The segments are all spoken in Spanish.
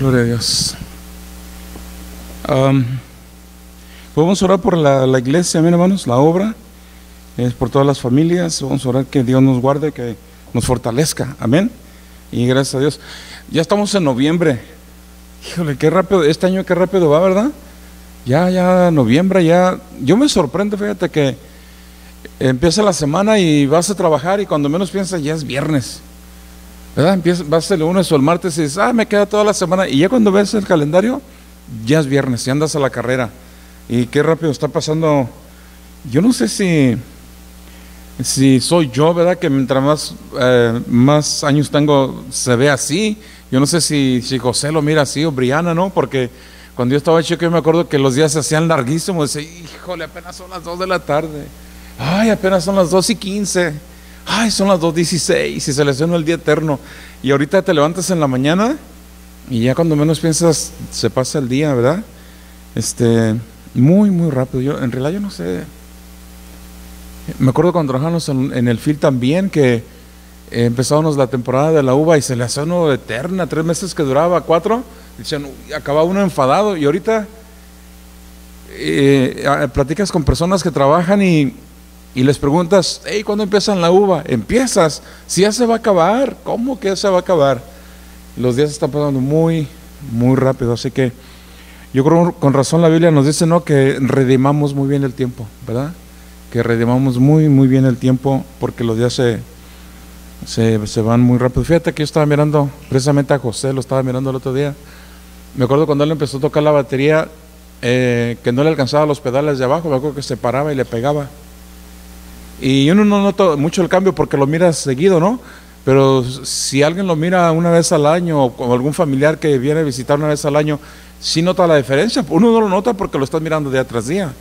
Gloria a Dios. Podemos orar por la iglesia, amén, hermanos, la obra, es por todas las familias. Vamos a orar que Dios nos guarde, que nos fortalezca, amén. Y gracias a Dios. Ya estamos en noviembre. Híjole, qué rápido, este año qué rápido va, ¿verdad? Ya noviembre, ya. Yo me sorprendo, fíjate que empieza la semana y vas a trabajar y cuando menos piensas ya es viernes, ¿verdad? Vas el lunes o el martes y dices, me queda toda la semana, y ya cuando ves el calendario, ya es viernes, ya andas a la carrera. Y qué rápido está pasando. Yo no sé si soy yo, ¿verdad? Que mientras más años tengo, se ve así. Yo no sé si José lo mira así o Briana, ¿no? Porque cuando yo estaba chico, yo me acuerdo que los días se hacían larguísimos. Decía, híjole, apenas son las 2 de la tarde. Ay, apenas son las 2:15. Ay, son las 2:16 y se les suena el día eterno. Y ahorita te levantas en la mañana y ya cuando menos piensas se pasa el día, ¿verdad? Muy rápido. En realidad yo no sé. Me acuerdo cuando trabajamos en el field también, que empezábamos la temporada de la uva y se le hace uno eterna, 3 meses que duraba, 4, decían, acaba uno enfadado. Y ahorita platicas con personas que trabajan y les preguntas, hey, ¿cuándo empiezan la uva? Empiezas, si ya se va a acabar. ¿Cómo que ya se va a acabar? Los días están pasando muy rápido, así que yo creo con razón la Biblia nos dice, ¿no?, que redimamos muy bien el tiempo, ¿verdad? Que redimamos muy bien el tiempo, porque los días se van muy rápido. Fíjate que yo estaba mirando precisamente a José, lo estaba mirando el otro día. Me acuerdo cuando él empezó a tocar la batería, que no le alcanzaba los pedales de abajo, me acuerdo que se paraba y le pegaba. Y uno no nota mucho el cambio porque lo miras seguido, ¿no? Pero si alguien lo mira una vez al año, o algún familiar que viene a visitar una vez al año, sí nota la diferencia. Uno no lo nota porque lo estás mirando día tras día,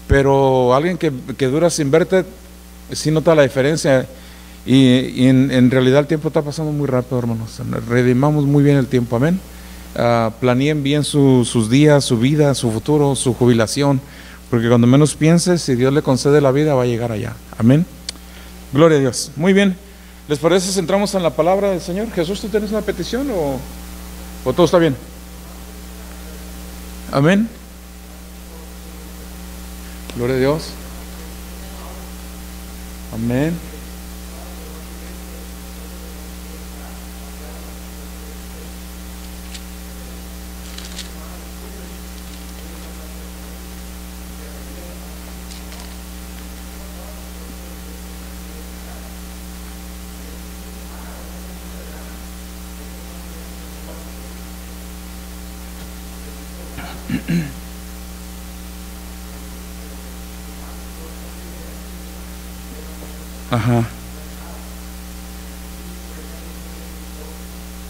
pero alguien que dura sin verte, sí nota la diferencia. Y en realidad el tiempo está pasando muy rápido, hermanos. Redimamos muy bien el tiempo, amén. Planeen bien sus días, su vida, su futuro, su jubilación, porque cuando menos pienses, si Dios le concede la vida, va a llegar allá, amén. Gloria a Dios. Muy bien, ¿les parece si entramos en la palabra del Señor? Jesús, ¿tú tienes una petición o todo está bien? Amén. Gloria a Dios. Amén. Ajá.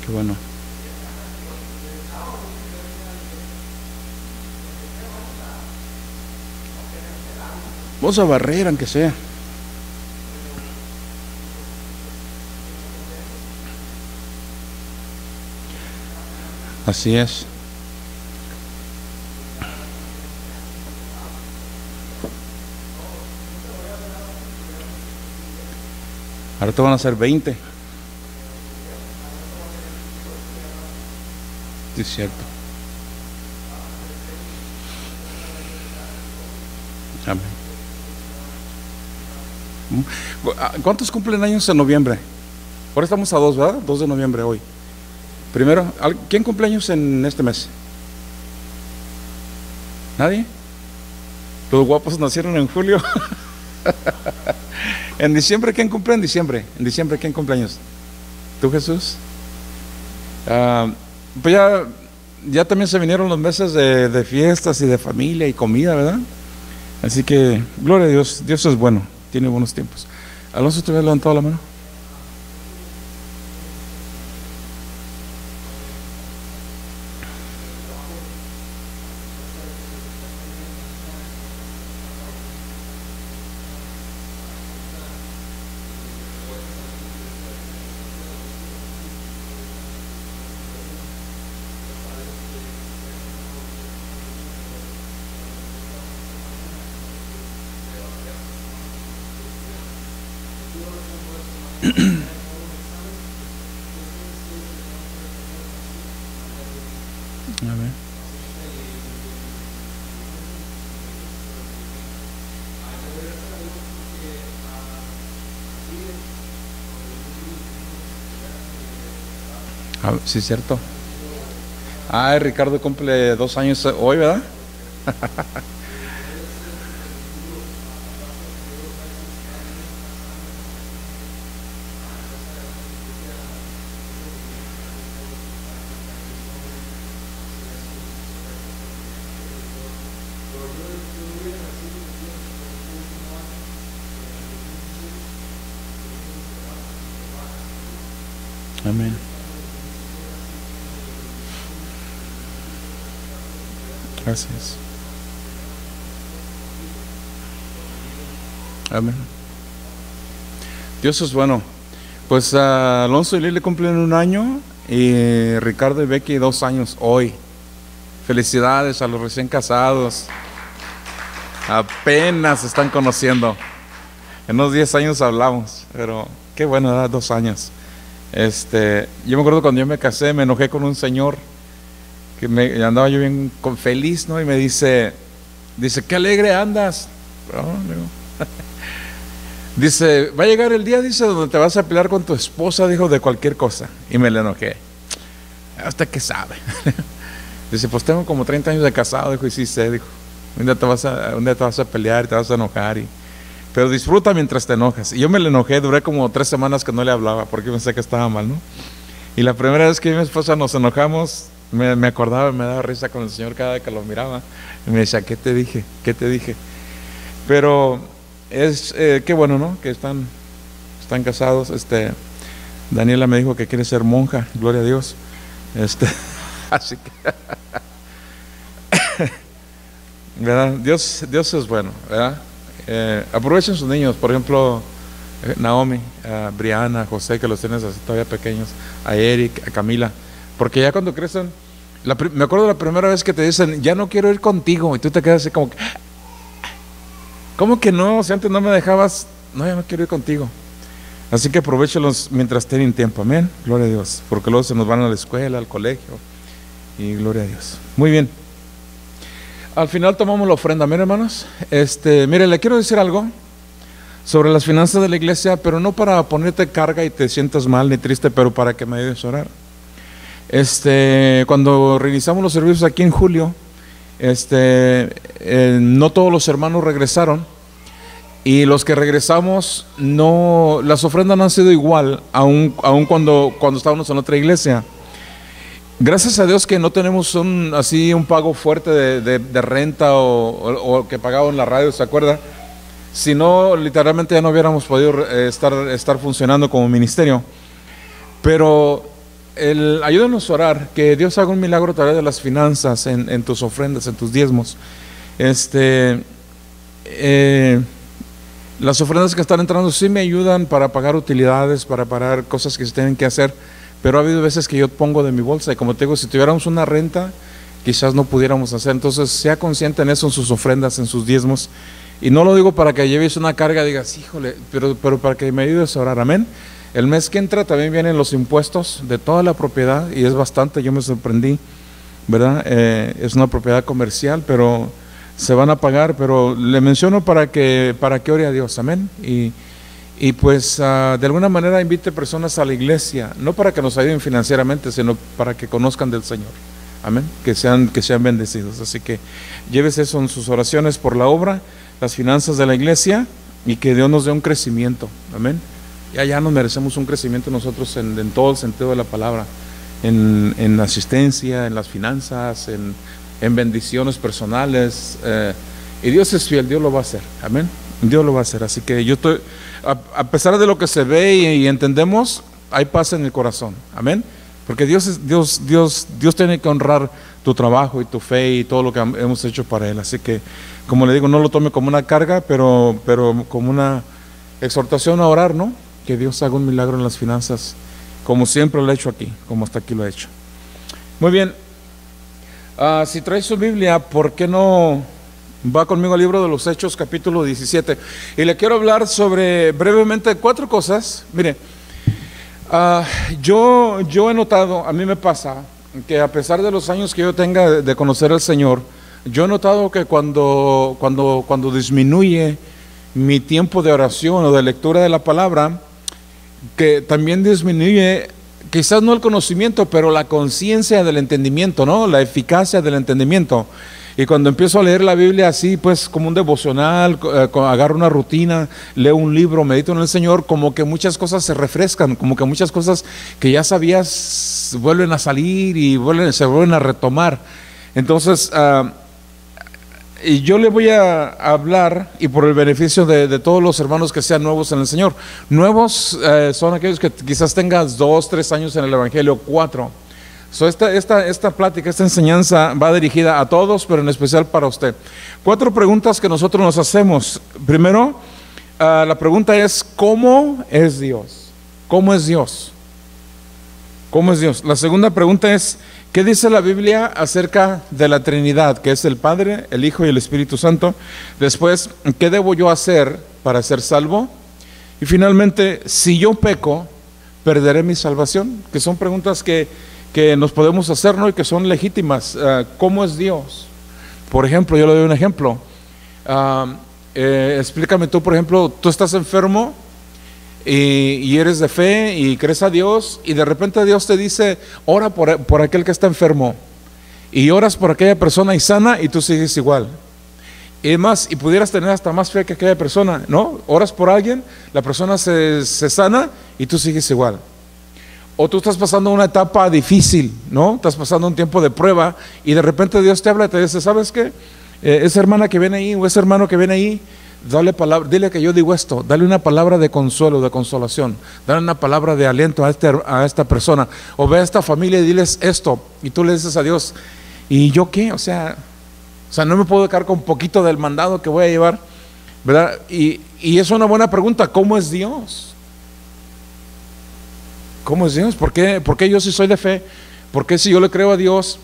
Qué bueno. Vamos a barrer, aunque sea. Así es. Ahora te van a hacer 20. Sí, es cierto. Amén. ¿Cuántos cumplen años en noviembre? Ahora estamos a 2, ¿verdad? 2 de noviembre hoy. Primero, ¿quién cumple años en este mes? ¿Nadie? Los guapos nacieron en julio. ¿En diciembre quién cumple en diciembre? ¿En diciembre quién cumple años? ¿Tú, Jesús? Pues ya también se vinieron los meses de fiestas y de familia y comida, ¿verdad? Así que, gloria a Dios, Dios es bueno, tiene buenos tiempos. Alonso, ¿te habías levantado la mano? Ah, sí, cierto. Ah, Ricardo cumple 2 años hoy, ¿verdad? Amén. Gracias. Amén. Dios es bueno. Pues Alonso y Lili cumplen 1 año y Ricardo y Becky 2 años hoy. Felicidades a los recién casados. Apenas se están conociendo. En unos 10 años hablamos, pero qué bueno, ¿verdad? 2 años. Yo me acuerdo cuando yo me casé, me enojé con un señor que andaba yo bien feliz, ¿no? Y me dice, qué alegre andas. No, digo, dice, va a llegar el día, dice, donde te vas a pelear con tu esposa, dijo, de cualquier cosa. Y me le enojé. ¿Usted qué sabe? Dice, pues tengo como 30 años de casado, dijo, y sí sé, dijo, un día te vas a pelear, te vas a enojar, pero disfruta mientras te enojas. Y yo me le enojé, duré como 3 semanas que no le hablaba, porque pensé que estaba mal, ¿no? Y la primera vez que yo y mi esposa nos enojamos, me acordaba, me daba risa con el Señor cada vez que lo miraba. Y me decía, ¿qué te dije? ¿Qué te dije? Pero qué bueno, ¿no? Que están casados. Daniela me dijo que quiere ser monja, gloria a Dios. Así que, ¿verdad? Dios es bueno, ¿verdad? Aprovechen sus niños, por ejemplo, Naomi, a Brianna, a José, que los tienes así todavía pequeños, a Eric, a Camila, porque ya cuando crecen, me acuerdo la primera vez que te dicen, ya no quiero ir contigo, y tú te quedas así como que, ¿cómo que no? Si antes no me dejabas, no, ya no quiero ir contigo. Así que aprovechelos mientras tienen tiempo, amén, gloria a Dios, porque luego se nos van a la escuela, al colegio, y gloria a Dios. Muy bien. Al final tomamos la ofrenda, miren, hermanos. Mire, le quiero decir algo sobre las finanzas de la iglesia, pero no para ponerte carga y te sientas mal ni triste, pero para que me ayudes a orar. Cuando reiniciamos los servicios aquí en julio, no todos los hermanos regresaron, y los que regresamos, no, las ofrendas no han sido igual, aun cuando estábamos en otra iglesia. Gracias a Dios que no tenemos un pago fuerte de renta o que pagaba en la radio, ¿se acuerda? Si no, literalmente ya no hubiéramos podido estar funcionando como ministerio. Pero ayúdanos a orar, que Dios haga un milagro a través de las finanzas, en tus ofrendas, en tus diezmos. Las ofrendas que están entrando sí me ayudan para pagar utilidades, para pagar cosas que se tienen que hacer. Pero ha habido veces que yo pongo de mi bolsa, y como te digo, si tuviéramos una renta, quizás no pudiéramos hacer. Entonces, sea consciente en eso, en sus ofrendas, en sus diezmos. Y no lo digo para que lleves una carga y digas, híjole, pero para que me ayudes a orar, amén. El mes que entra también vienen los impuestos de toda la propiedad, y es bastante, yo me sorprendí, ¿verdad? Es una propiedad comercial, pero se van a pagar, pero le menciono para que ore a Dios, amén. Y pues de alguna manera invite personas a la iglesia, no para que nos ayuden financieramente, sino para que conozcan del Señor, amén, que sean bendecidos. Así que llévese eso en sus oraciones por la obra, las finanzas de la iglesia, y que Dios nos dé un crecimiento, amén. Ya nos merecemos un crecimiento nosotros en todo el sentido de la palabra, en asistencia, en las finanzas, en bendiciones personales, y Dios es fiel, Dios lo va a hacer, amén. Dios lo va a hacer. Así que yo estoy, a pesar de lo que se ve y entendemos, hay paz en el corazón, amén, porque Dios tiene que honrar tu trabajo y tu fe y todo lo que hemos hecho para Él. Así que, como le digo, no lo tome como una carga, pero como una exhortación a orar, ¿no? Que Dios haga un milagro en las finanzas, como siempre lo ha hecho aquí, como hasta aquí lo ha hecho. Muy bien. Si traes su Biblia, ¿por qué no va conmigo al libro de los Hechos, capítulo 17? Y le quiero hablar sobre brevemente 4 cosas. Mire, yo he notado, a mí me pasa que a pesar de los años que yo tenga de conocer al Señor, yo he notado que cuando disminuye mi tiempo de oración o de lectura de la palabra, que también disminuye quizás no el conocimiento, pero la conciencia del entendimiento, ¿no? La eficacia del entendimiento. Y cuando empiezo a leer la Biblia así, pues como un devocional, agarro una rutina, leo un libro, medito en el Señor, como que muchas cosas se refrescan, como que muchas cosas que ya sabías vuelven a salir y se vuelven a retomar. Entonces, y yo le voy a hablar, y por el beneficio de todos los hermanos que sean nuevos en el Señor. Nuevos son aquellos que quizás tengas 2, 3 años en el Evangelio, 4. So esta plática, esta enseñanza va dirigida a todos, pero en especial para usted. 4 preguntas que nosotros nos hacemos. Primero, la pregunta es, ¿cómo es Dios? ¿Cómo es Dios? ¿Cómo es Dios? La segunda pregunta es, ¿qué dice la Biblia acerca de la Trinidad, que es el Padre, el Hijo y el Espíritu Santo? Después, ¿qué debo yo hacer para ser salvo? Y finalmente, si yo peco, ¿perderé mi salvación? Que son preguntas que nos podemos hacer, ¿no? Y que son legítimas. ¿Cómo es Dios? Por ejemplo, yo le doy un ejemplo. Explícame tú, por ejemplo, tú estás enfermo y eres de fe y crees a Dios, y de repente Dios te dice, ora por aquel que está enfermo, y oras por aquella persona y sana, y tú sigues igual. Y más, y pudieras tener hasta más fe que aquella persona, ¿no? Oras por alguien, la persona se sana y tú sigues igual. O tú estás pasando una etapa difícil, ¿no? Estás pasando un tiempo de prueba y de repente Dios te habla y te dice, ¿sabes qué? Esa hermana que viene ahí o ese hermano que viene ahí, dile que yo digo esto, dale una palabra de consuelo, de consolación, dale una palabra de aliento a esta persona, o ve a esta familia y diles esto, y tú le dices a Dios, ¿y yo qué? O sea, no me puedo quedar con poquito del mandado que voy a llevar, ¿verdad? Y es una buena pregunta, ¿cómo es Dios? ¿Cómo es Dios? ¿Por qué yo sí soy de fe? ¿Por qué si yo le creo a Dios,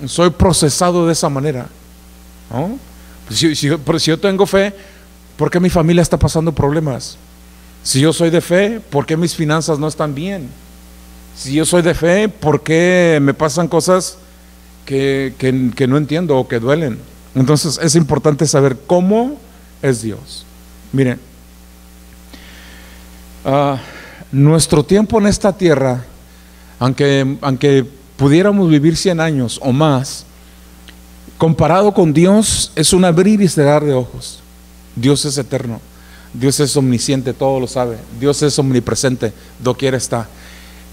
soy procesado de esa manera? ¿No? Pues si yo tengo fe, ¿por qué mi familia está pasando problemas? Si yo soy de fe, ¿por qué mis finanzas no están bien? Si yo soy de fe, ¿por qué me pasan cosas que no entiendo o que duelen? Entonces es importante saber cómo es Dios. Miren, nuestro tiempo en esta tierra, aunque pudiéramos vivir 100 años o más, comparado con Dios, es un abrir y cerrar de ojos. Dios es eterno, Dios es omnisciente, todo lo sabe, Dios es omnipresente, doquiera está.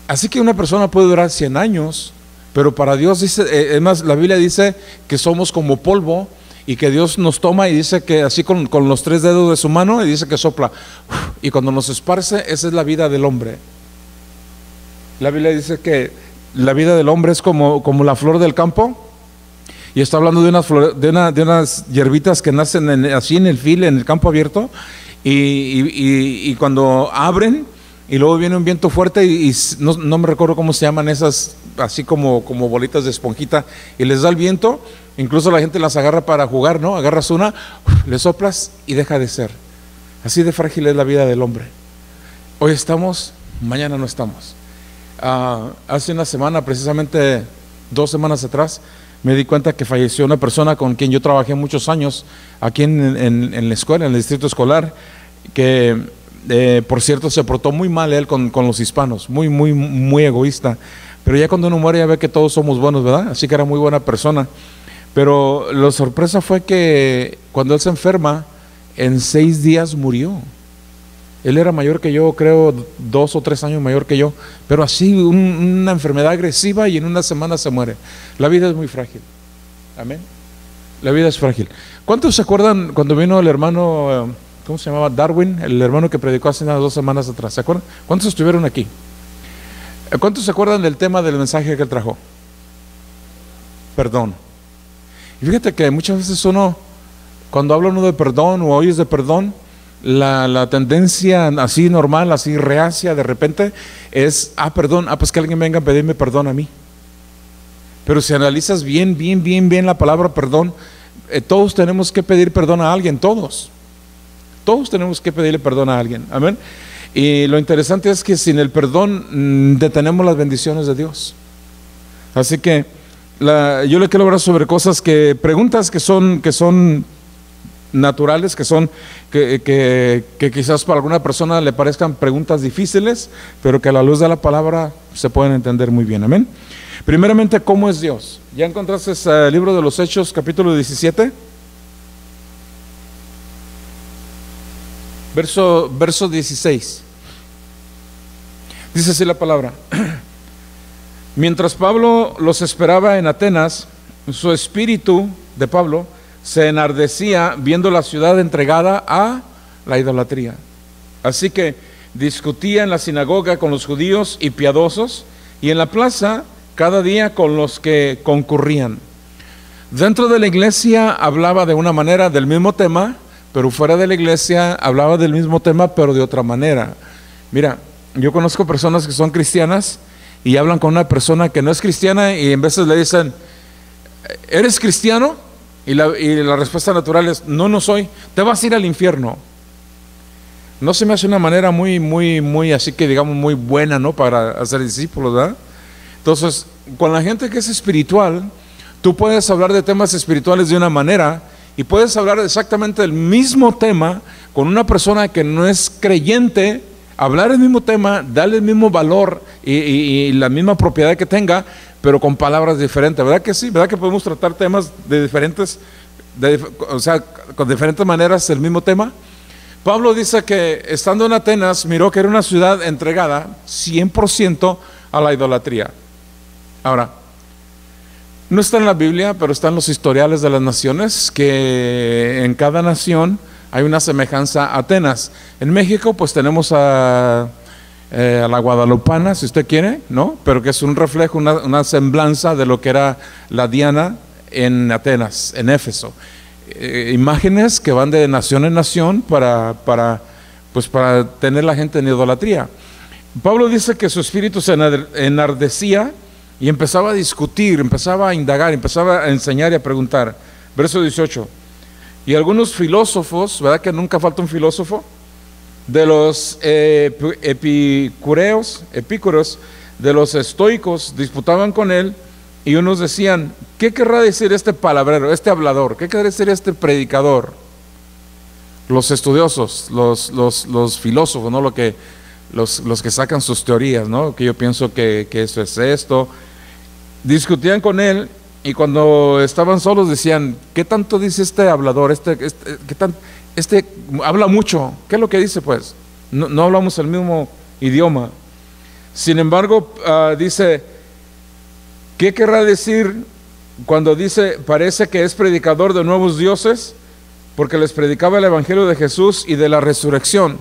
Así que una persona puede durar 100 años, pero para Dios dice, es más, la Biblia dice que somos como polvo, y que Dios nos toma y dice que así con los 3 dedos de su mano, y dice que sopla, y cuando nos esparce, esa es la vida del hombre. La Biblia dice que la vida del hombre es como la flor del campo, y está hablando de unas hierbitas que nacen así en el fil, en el campo abierto, y cuando abren, y luego viene un viento fuerte, y no me recuerdo cómo se llaman esas, así como bolitas de esponjita, y les da el viento. Incluso la gente las agarra para jugar, ¿no? Agarras una, le soplas y deja de ser. Así de frágil es la vida del hombre. Hoy estamos, mañana no estamos. Hace una semana, precisamente 2 semanas atrás, me di cuenta que falleció una persona con quien yo trabajé muchos años aquí en la escuela, en el distrito escolar, que por cierto se portó muy mal él con los hispanos, muy, muy, muy egoísta. Pero ya cuando uno muere ya ve que todos somos buenos, ¿verdad? Así que era muy buena persona. Pero la sorpresa fue que cuando él se enferma, en 6 días murió. Él era mayor que yo, creo 2 o 3 años mayor que yo, pero así una enfermedad agresiva, y en una semana se muere. La vida es muy frágil. Amén. La vida es frágil. ¿Cuántos se acuerdan cuando vino el hermano, ¿cómo se llamaba? Darwin, el hermano que predicó hace unas 2 semanas atrás? ¿Se acuerdan? ¿Cuántos estuvieron aquí? ¿Cuántos se acuerdan del tema del mensaje que él trajo? Perdón. Y fíjate que muchas veces cuando habla uno de perdón o oyes de perdón, la tendencia así normal, así reacia de repente es, perdón, pues que alguien venga a pedirme perdón a mí. Pero si analizas bien la palabra perdón, todos tenemos que pedir perdón a alguien, todos tenemos que pedirle perdón a alguien, amén. Y lo interesante es que sin el perdón detenemos las bendiciones de Dios. Así que yo le quiero hablar sobre preguntas que son naturales que son, que quizás para alguna persona le parezcan preguntas difíciles, pero que a la luz de la palabra se pueden entender muy bien. Amén. Primeramente, ¿cómo es Dios? ¿Ya encontraste el libro de los Hechos, capítulo 17? Verso 16. Dice así la palabra. Mientras Pablo los esperaba en Atenas, su espíritu de Pablo se enardecía viendo la ciudad entregada a la idolatría. Así que discutía en la sinagoga con los judíos y piadosos, y en la plaza cada día con los que concurrían. Dentro de la iglesia hablaba de una manera del mismo tema, pero fuera de la iglesia hablaba del mismo tema, pero de otra manera. Mira, yo conozco personas que son cristianas y hablan con una persona que no es cristiana, y en veces le dicen, ¿eres cristiano? Y la respuesta natural es, no, no soy. Te vas a ir al infierno. No se me hace una manera muy así que digamos muy buena, ¿no?, para hacer discípulos, ¿verdad? Entonces, con la gente que es espiritual, tú puedes hablar de temas espirituales de una manera, y puedes hablar exactamente del mismo tema con una persona que no es creyente, hablar el mismo tema, darle el mismo valor y la misma propiedad que tenga, pero con palabras diferentes. ¿Verdad que sí? ¿Verdad que podemos tratar temas de diferentes, o sea, con diferentes maneras el mismo tema? Pablo dice que estando en Atenas miró que era una ciudad entregada 100% a la idolatría. Ahora, no está en la Biblia, pero está en los historiales de las naciones, que en cada nación hay una semejanza a Atenas. En México pues tenemos a la guadalupana, si usted quiere, ¿no? Pero que es un reflejo, una semblanza de lo que era la Diana en Atenas, en Éfeso. Imágenes que van de nación en nación para tener la gente en idolatría. Pablo dice que su espíritu se enardecía y empezaba a discutir, empezaba a indagar, empezaba a enseñar y a preguntar. Verso 18. Y algunos filósofos, ¿verdad que nunca falta un filósofo? De los epicúreos, de los estoicos, disputaban con él, y unos decían, ¿qué querrá decir este palabrero, este hablador? ¿Qué querrá decir este predicador? Los estudiosos, los filósofos, ¿no? Los que sacan sus teorías, ¿no? Que yo pienso que eso es esto. Discutían con él, y cuando estaban solos decían, ¿qué tanto dice este hablador? Este habla mucho. ¿Qué es lo que dice, pues? No hablamos el mismo idioma. Sin embargo, dice, ¿qué querrá decir cuando dice, parece que es predicador de nuevos dioses? Porque les predicaba el evangelio de Jesús y de la resurrección.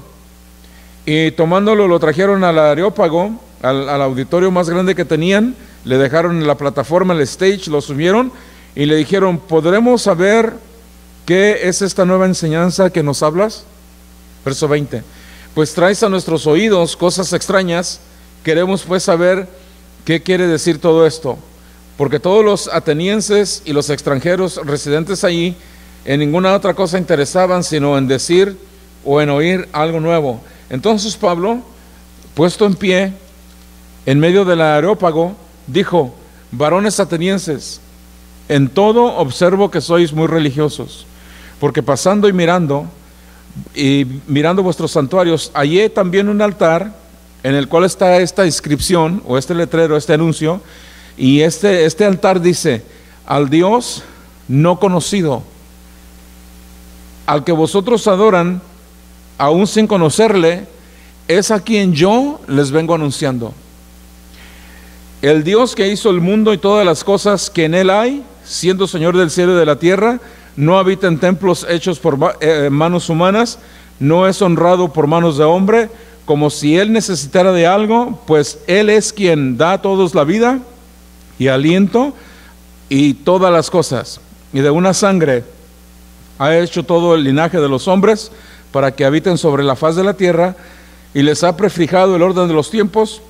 Y tomándolo lo trajeron al Areópago, al auditorio más grande que tenían, le dejaron en la plataforma, el stage, lo subieron y le dijeron, ¿podremos saber qué es esta nueva enseñanza que nos hablas? Verso 20. Pues traes a nuestros oídos cosas extrañas, queremos pues saber qué quiere decir todo esto, porque todos los atenienses y los extranjeros residentes allí en ninguna otra cosa interesaban sino en decir o en oír algo nuevo. Entonces Pablo, puesto en pie en medio del Areópago, dijo, varones atenienses, en todo observo que sois muy religiosos, porque pasando y mirando vuestros santuarios, hallé también un altar en el cual está esta inscripción, o este letrero, este anuncio, y este altar dice, al Dios no conocido, al que vosotros adoran, aún sin conocerle, es a quien yo les vengo anunciando. El Dios que hizo el mundo y todas las cosas que en él hay, siendo Señor del cielo y de la tierra, no habita en templos hechos por manos humanas, no es honrado por manos de hombre, como si él necesitara de algo, pues él es quien da a todos la vida y aliento y todas las cosas, y de una sangre ha hecho todo el linaje de los hombres para que habiten sobre la faz de la tierra, y les ha prefijado el orden de los tiempos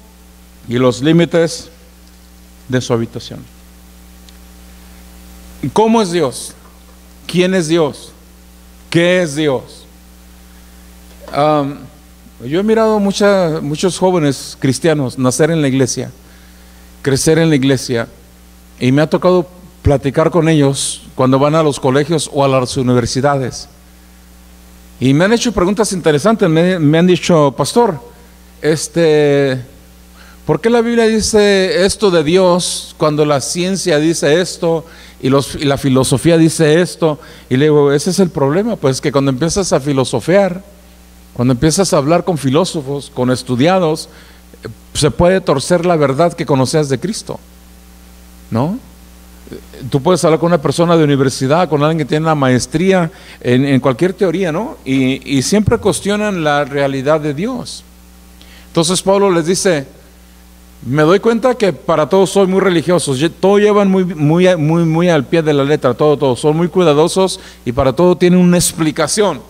y los límites de su habitación. ¿Cómo es Dios? ¿Quién es Dios? ¿Qué es Dios? Yo he mirado muchos jóvenes cristianos nacer en la iglesia, crecer en la iglesia, y me ha tocado platicar con ellos cuando van a los colegios o a las universidades. Y me han hecho preguntas interesantes, me han dicho, pastor, ¿por qué la Biblia dice esto de Dios cuando la ciencia dice esto y la filosofía dice esto? Y le digo, ese es el problema, pues que cuando empiezas a filosofear, cuando empiezas a hablar con filósofos, con estudiados, se puede torcer la verdad que conocías de Cristo, ¿no? Tú puedes hablar con una persona de universidad, con alguien que tiene una maestría en cualquier teoría, ¿no? Y siempre cuestionan la realidad de Dios. Entonces Pablo les dice, me doy cuenta que para todos soy muy religiosos, todo llevan muy al pie de la letra, todo, son muy cuidadosos y para todo tienen una explicación.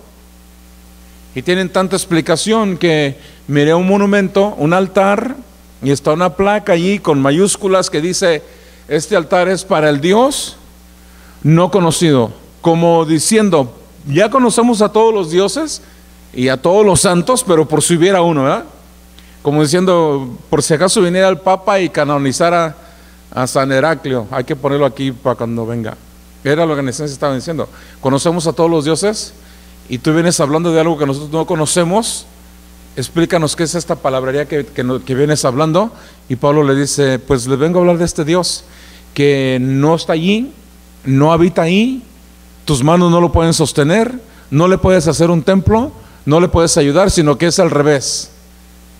Y tienen tanta explicación que miré un monumento, un altar, y está una placa allí con mayúsculas que dice, este altar es para el Dios no conocido, como diciendo, ya conocemos a todos los dioses y a todos los santos, pero por si hubiera uno, ¿verdad? Como diciendo, por si acaso viniera el Papa y canonizara a San Heraclio, hay que ponerlo aquí para cuando venga. Era lo que en esencia estaba diciendo. Conocemos a todos los dioses y tú vienes hablando de algo que nosotros no conocemos. Explícanos qué es esta palabrería que vienes hablando. Y Pablo le dice, pues les vengo a hablar de este Dios que no está allí, no habita ahí, tus manos no lo pueden sostener, no le puedes hacer un templo, no le puedes ayudar, sino que es al revés.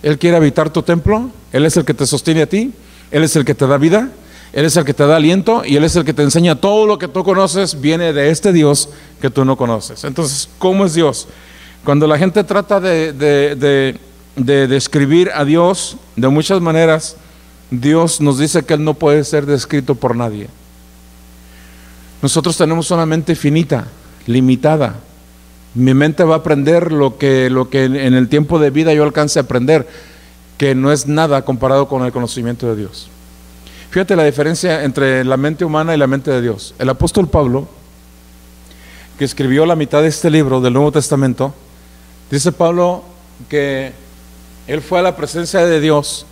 Él quiere habitar tu templo, Él es el que te sostiene a ti, Él es el que te da vida, Él es el que te da aliento y Él es el que te enseña todo lo que tú conoces, viene de este Dios que tú no conoces. Entonces, ¿cómo es Dios? Cuando la gente trata de describir a Dios de muchas maneras, Dios nos dice que Él no puede ser descrito por nadie. Nosotros tenemos una mente finita, limitada. Mi mente va a aprender lo que en el tiempo de vida yo alcance a aprender, que no es nada comparado con el conocimiento de Dios. Fíjate la diferencia entre la mente humana y la mente de Dios. El apóstol Pablo, que escribió la mitad de este libro del Nuevo Testamento, dice Pablo que él fue a la presencia de Dios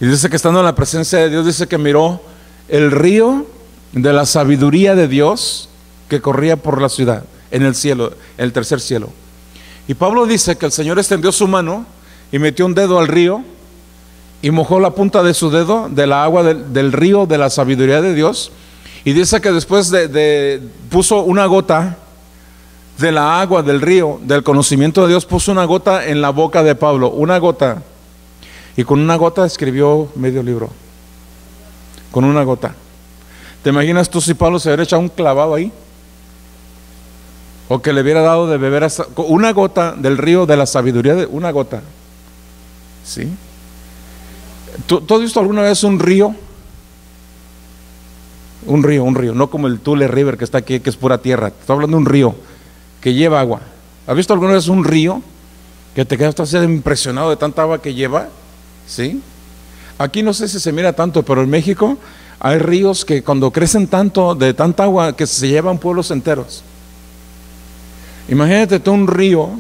y dice que estando en la presencia de Dios, dice que miró el río de la sabiduría de Dios que corría por la ciudad, en el cielo, en el tercer cielo. Y Pablo dice que el Señor extendió su mano y metió un dedo al río y mojó la punta de su dedo de la agua del río de la sabiduría de Dios, y dice que después puso una gota de la agua del río del conocimiento de Dios, puso una gota en la boca de Pablo, una gota, y con una gota escribió medio libro, con una gota. ¿Te imaginas tú si Pablo se hubiera echado un clavado ahí? O que le hubiera dado de beber una gota del río de la sabiduría, una gota. ¿Sí? ¿Tú has visto alguna vez un río? Un río, no como el Tule River que está aquí, que es pura tierra. Estoy hablando de un río que lleva agua. ¿Has visto alguna vez un río que te quedas impresionado de tanta agua que lleva? ¿Sí? Aquí no sé si se mira tanto, pero en México hay ríos que cuando crecen tanto, de tanta agua, que se llevan pueblos enteros. Imagínate tú un río,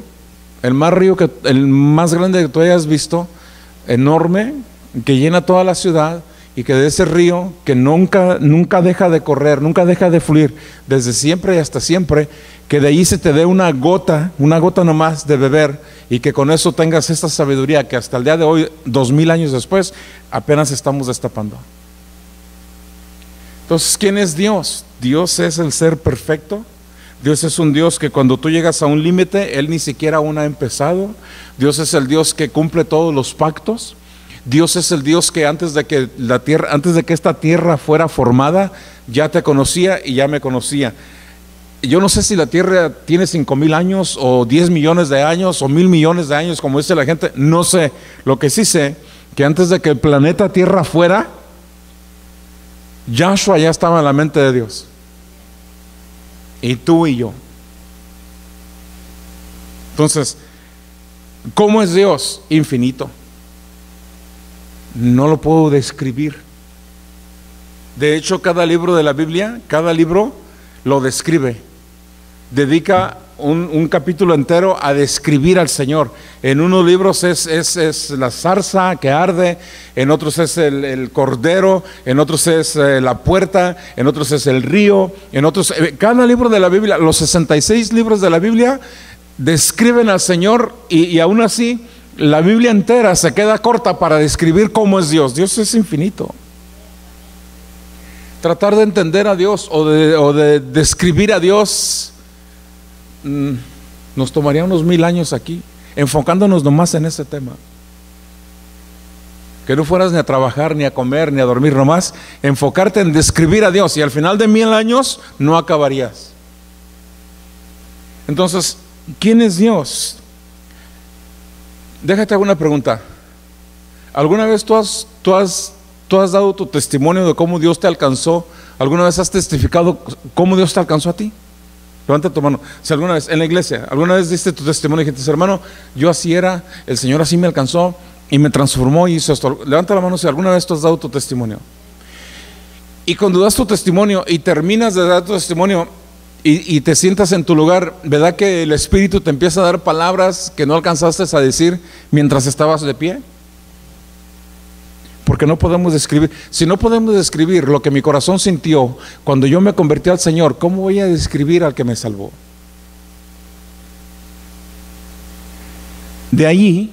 el más grande que tú hayas visto, enorme, que llena toda la ciudad, y que de ese río que nunca deja de correr, nunca deja de fluir, desde siempre y hasta siempre, que de ahí se te dé una gota nomás de beber, y que con eso tengas esta sabiduría que hasta el día de hoy, 2000 años después, apenas estamos destapando. Entonces, ¿quién es Dios? Dios es el ser perfecto. Dios es un Dios que cuando tú llegas a un límite, Él ni siquiera aún ha empezado. Dios es el Dios que cumple todos los pactos. Dios es el Dios que antes de que esta tierra fuera formada, ya te conocía y ya me conocía. Yo no sé si la tierra tiene 5,000 años o 10 millones de años o 1,000 millones de años, como dice la gente, no sé. Lo que sí sé, que antes de que el planeta Tierra fuera, Yahshua ya estaba en la mente de Dios. Y tú y yo. Entonces, ¿cómo es Dios? Infinito. No lo puedo describir. De hecho, cada libro de la Biblia, cada libro lo describe. Dedica un capítulo entero a describir al Señor. En unos libros es la zarza que arde, en otros es el cordero, en otros es la puerta, en otros es el río, en otros, cada libro de la Biblia, los 66 libros de la Biblia describen al Señor y aún así la Biblia entera se queda corta para describir cómo es Dios. Dios es infinito. Tratar de entender a Dios o de describir a Dios nos tomaría unos 1000 años aquí, enfocándonos nomás en ese tema. Que no fueras ni a trabajar, ni a comer, ni a dormir, nomás enfocarte en describir a Dios, y al final de 1000 años no acabarías. Entonces, ¿quién es Dios? Déjate hago una pregunta. ¿Alguna vez tú has dado tu testimonio de cómo Dios te alcanzó? ¿Alguna vez has testificado cómo Dios te alcanzó a ti? Levanta tu mano. Si alguna vez en la iglesia, alguna vez diste tu testimonio y dijiste, hermano, yo así era, el Señor así me alcanzó y me transformó y hizo esto. Levanta la mano si alguna vez tú has dado tu testimonio. Y cuando das tu testimonio y terminas de dar tu testimonio y te sientas en tu lugar, ¿verdad que el Espíritu te empieza a dar palabras que no alcanzaste a decir mientras estabas de pie? Porque no podemos describir. Si no podemos describir lo que mi corazón sintió cuando yo me convertí al Señor, ¿cómo voy a describir al que me salvó? De ahí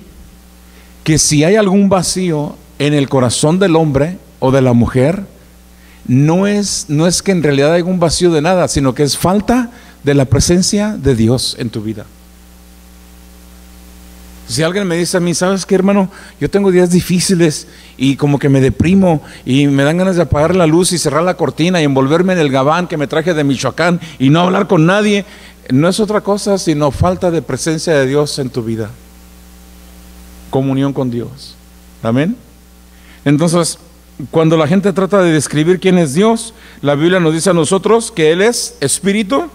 que si hay algún vacío en el corazón del hombre o de la mujer, no es que en realidad hay un vacío de nada, sino que es falta de la presencia de Dios en tu vida. Si alguien me dice a mí, ¿sabes qué, hermano? Yo tengo días difíciles y como que me deprimo y me dan ganas de apagar la luz y cerrar la cortina y envolverme en el gabán que me traje de Michoacán y no hablar con nadie, no es otra cosa sino falta de presencia de Dios en tu vida, comunión con Dios. Amén. Entonces, cuando la gente trata de describir quién es Dios, la Biblia nos dice a nosotros que Él es espíritu,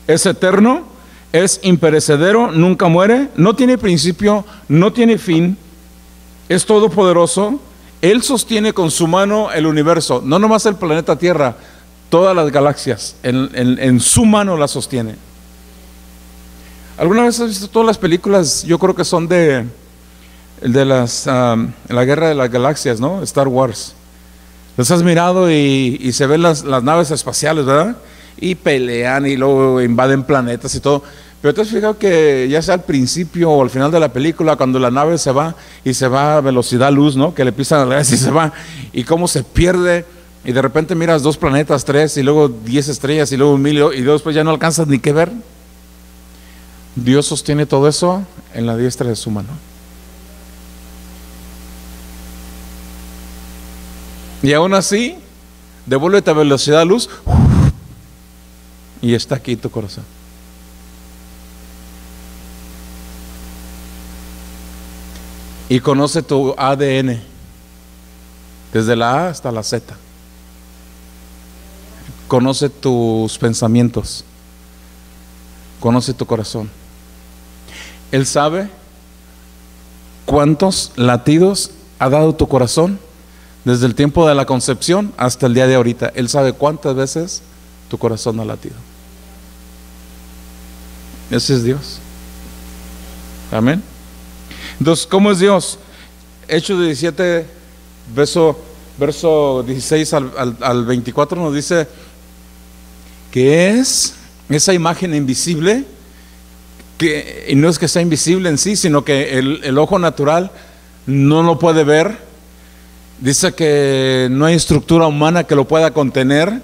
es eterno, es imperecedero, nunca muere, no tiene principio, no tiene fin, es todopoderoso. Él sostiene con su mano el universo, no nomás el planeta Tierra, todas las galaxias, en su mano las sostiene. ¿Alguna vez has visto todas las películas? Yo creo que son de la guerra de las galaxias, ¿no? Star Wars. Las has mirado y se ven las naves espaciales, ¿verdad? Y pelean y luego invaden planetas y todo. Pero te has fijado que ya sea al principio o al final de la película, cuando la nave se va y se va a velocidad luz, ¿no? Que le pisan a la vez y se va, y cómo se pierde, y de repente miras 2 planetas, 3, y luego 10 estrellas, y luego 1000, y luego después ya no alcanzas ni qué ver. Dios sostiene todo eso en la diestra de su mano. Y aún así, devuélvete a velocidad luz y está aquí tu corazón. Y conoce tu ADN, desde la A hasta la Z. Conoce tus pensamientos, conoce tu corazón. Él sabe cuántos latidos ha dado tu corazón desde el tiempo de la concepción hasta el día de ahorita. Él sabe cuántas veces tu corazón ha latido. Ese es Dios. Amén. Entonces, ¿cómo es Dios? Hechos 17, verso 16 al 24 nos dice que es esa imagen invisible, y no es que sea invisible en sí, sino que el ojo natural no lo puede ver. Dice que no hay estructura humana que lo pueda contener,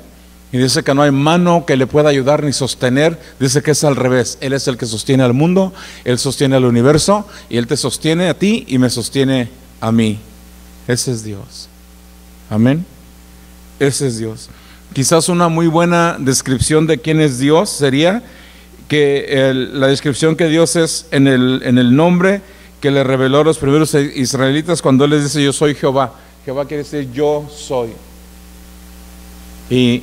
y dice que no hay mano que le pueda ayudar ni sostener. Dice que es al revés. Él es el que sostiene al mundo, Él sostiene al universo, y Él te sostiene a ti y me sostiene a mí. Ese es Dios. Amén. Ese es Dios. Quizás una muy buena descripción de quién es Dios sería que la descripción que Dios es en el nombre que le reveló a los primeros israelitas cuando Él les dice: yo soy Jehová. Jehová quiere decir yo soy. ¿Y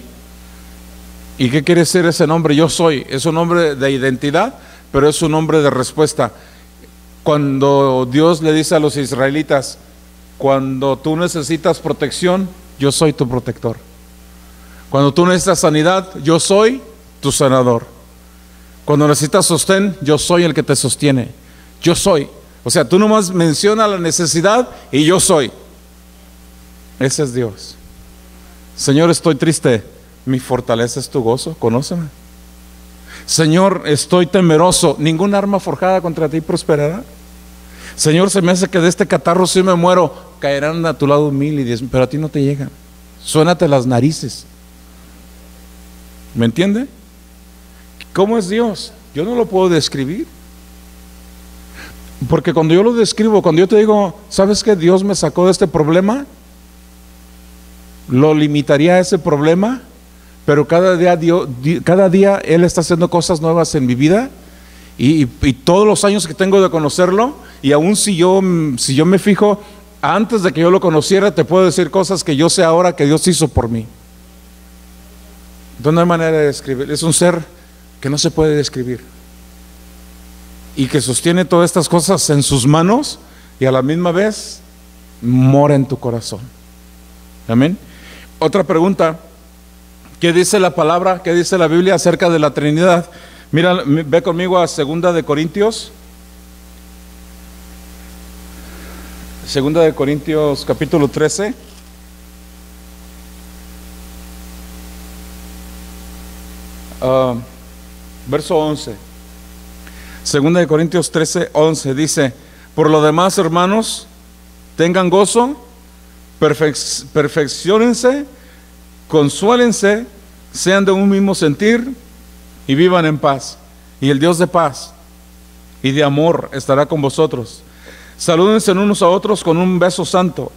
qué quiere decir ese nombre? Yo soy. Es un nombre de identidad, pero es un nombre de respuesta. Cuando Dios le dice a los israelitas: cuando tú necesitas protección, yo soy tu protector. Cuando tú necesitas sanidad, yo soy tu sanador. Cuando necesitas sostén, yo soy el que te sostiene. Yo soy. O sea, tú nomás mencionas la necesidad y yo soy. Ese es Dios. Señor, estoy triste. Mi fortaleza es tu gozo, conóceme. Señor, estoy temeroso. ¿Ningún arma forjada contra ti prosperará? Señor, se me hace que de este catarro si me muero. Caerán a tu lado 1000 y 10,000, pero a ti no te llegan. Suénate las narices. ¿Me entiende? ¿Cómo es Dios? Yo no lo puedo describir. Porque cuando yo lo describo, cuando yo te digo, ¿sabes qué? Dios me sacó de este problema, lo limitaría a ese problema, pero cada día Él está haciendo cosas nuevas en mi vida, y todos los años que tengo de conocerlo, y aún si yo me fijo, antes de que yo lo conociera, te puedo decir cosas que yo sé ahora que Dios hizo por mí. Entonces no hay manera de describir. Es un ser que no se puede describir, y que sostiene todas estas cosas en sus manos, y a la misma vez mora en tu corazón. Amén. Otra pregunta: ¿qué dice la palabra, qué dice la Biblia acerca de la Trinidad? Mira, ve conmigo a 2 de Corintios. 2 de Corintios capítulo 13. Verso 11. 2 de Corintios 13, 11 dice: por lo demás, hermanos, tengan gozo, perfecciónense, consuélense, sean de un mismo sentir y vivan en paz. Y el Dios de paz y de amor estará con vosotros. Salúdense unos a otros con un beso santo.